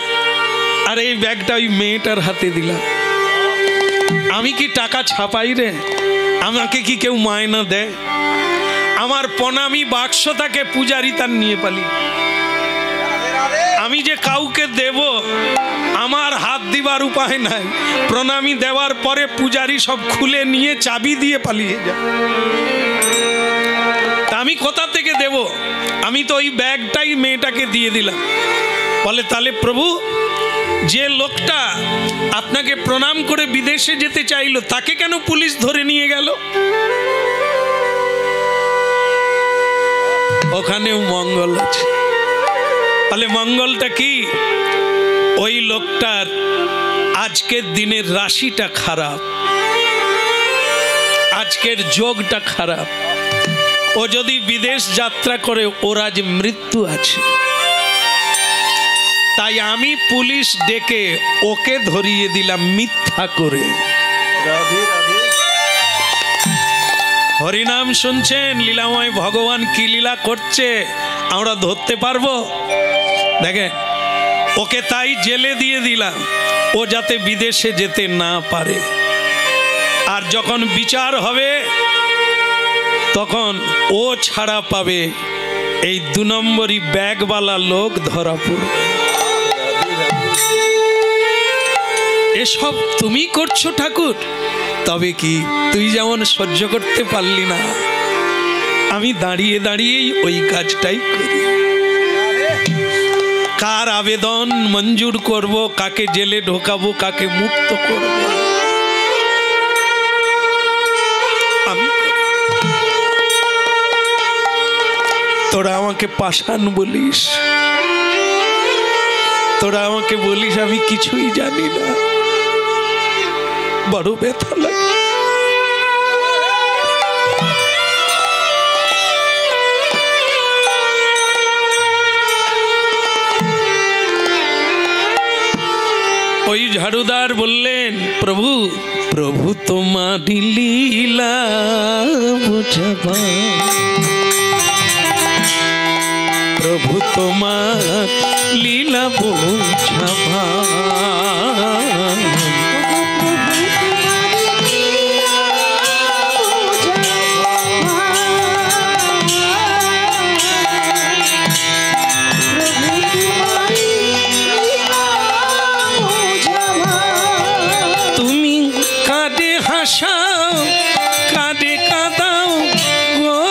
Speaker 1: আর এই ব্যাগটা ওই মেয়েটার হাতে দিলাম। আমি কি টাকা ছাপাই রে? আমাকে কি কেউ মায়না দেয়? আমার প্রণামী বাক্সটাকে পূজারি তার নিয়ে পালি। আমি যে কাউকে দেব, আমার হাত দিবার উপায় নাই। প্রণামী দেওয়ার পরে পূজারি সব খুলে নিয়ে চাবি দিয়ে পালিয়ে যায়। তা আমি কোথা থেকে দেব? আমি তো ওই ব্যাগটাই মেয়েটাকে দিয়ে দিলাম। বলে তাহলে প্রভু, যে লোকটা আপনাকে প্রণাম করে বিদেশে যেতে চাইলো তাকে কেন পুলিশ ধরে নিয়ে গেল? ওখানেও মঙ্গল আছে। তাহলে মঙ্গলটা কি? ওই লোকটার আজকের দিনের রাশিটা খারাপ, আজকের যোগটা খারাপ। ও যদি বিদেশ যাত্রা করে ওর আজ মৃত্যু আছে। তাই আমি পুলিশ ডেকে ওকে ধরিয়ে দিলাম মিথ্যা করে। হরিনাম শুনছেন, লীলাময় ভগবান কি লীলা করছে আমরা ধরতে পারবো? দেখেন, ওকে তাই জেলে দিয়ে দিলাম, ও যাতে বিদেশে যেতে না পারে। আর যখন বিচার হবে তখন ও ছাড়া পাবে, এই 2 নম্বরই ব্যাগওয়ালা লোক ধরা পড়বে। এসব তুমি করছো ঠাকুর, তবে কি তুই যেমন সহ্য করতে পারলি না, আমি দাঁড়িয়ে দাঁড়িয়েই ওই কাজটাই করি। কার আবেদন মঞ্জুর করব, কাকে জেলে ঢোকাবো, কাকে মুক্ত করব, আমি। তোরা আমাকে পাষাণ বলিস, তোরা আমাকে বলিস আমি কিছুই জানি না, বড় ব্যথা লাগে। ওই ঝাড়ুদার বললেন, প্রভু প্রভু তোমার লীলা বুঝবা, প্রভু তোমার লীলা বুঝবা, তুমি কাঁদে হাসাও কাঁদে কাঁদাও গো,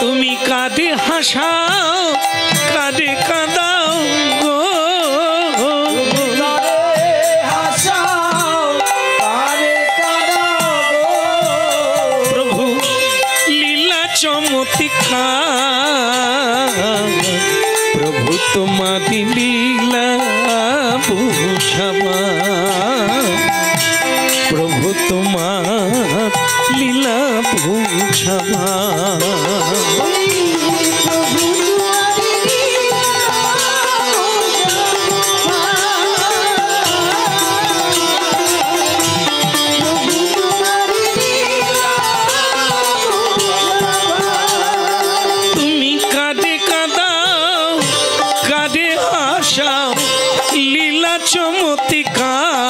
Speaker 1: তুমি কাঁদে হাসাও কাঁদে কাঁদাও গো, প্রভু লীলা চমৎকার, প্রভু তোমার লীলা বুঝবা, প্রভু তোমার লীলা বুঝবা। তুমি কাঁদে কাঁদাও কাঁদে হাসাও লীলা চমৎকার,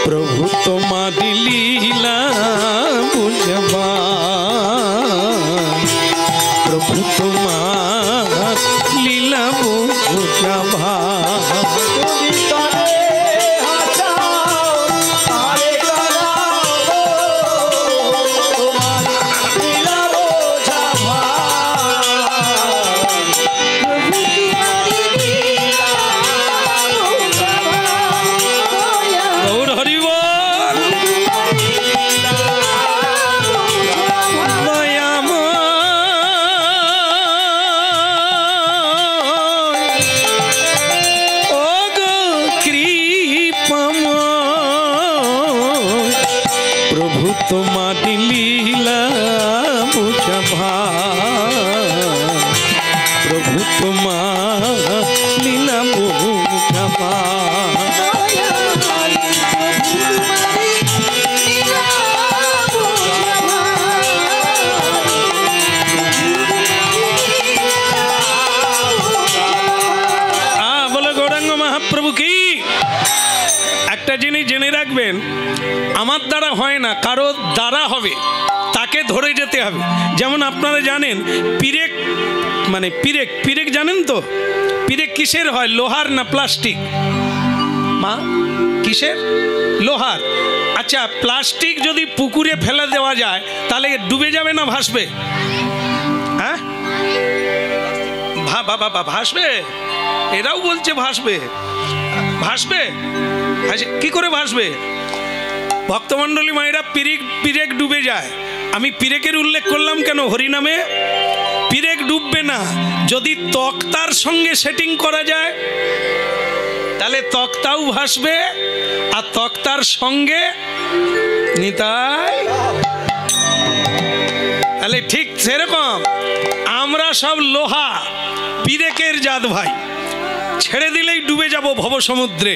Speaker 1: প্রভু তোমার লীলা বুঝবা, প্রভু তোমার লীলা বুঝবা। মা লীলা বহু ক্ষমা। বলে গৌরাঙ্গ মহাপ্রভু কি। একটা জিনিস জেনে রাখবেন, আমার দ্বারা হয় না, কারো দ্বারা হবে, তাকে ধরে যেতে হবে। যেমন আপনারা জানেন পিরেক, মানে পিরেক জানেন তো? পিরেক কিসের হয়, লোহার না প্লাস্টিক? মা কিসের? লোহার। আচ্ছা, প্লাস্টিক যদি পুকুরে ফেলে দেওয়া যায় তাহলে ডুবে যাবে না ভাসবে? হ্যাঁ, ভাসবে। এরাও বলছে ভাসবে, ভাসবে। আচ্ছা, কি করে ভাসবে? ভক্তমণ্ডলী মায়েরা, পিরেক ডুবে যায়। আমি পিরেকের উল্লেখ করলাম কেন হরিনামে? পিরেক ডুববে না যদি তক্তার সঙ্গে সেটিং করা যায়, তাহলে তক্তাও ভাসবে, আর তক্তার সঙ্গে নিতাই। তাহলে ঠিক সেরকম আমরা সব লোহা, পিরেকের জাত ভাই, ছেড়ে দিলেই ডুবে যাব ভব সমুদ্রে।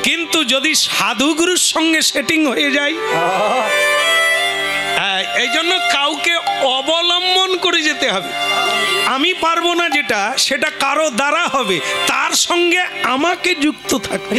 Speaker 1: কিন্তু যদি সাধুগুরুর সঙ্গে সেটিং হয়ে যায়, এই জন্য কাউকে অবলম্বন করে যেতে হবে। আমি পারবো না যেটা, সেটা কারো দ্বারা হবে, তার সঙ্গে আমাকে যুক্ত থাকবে।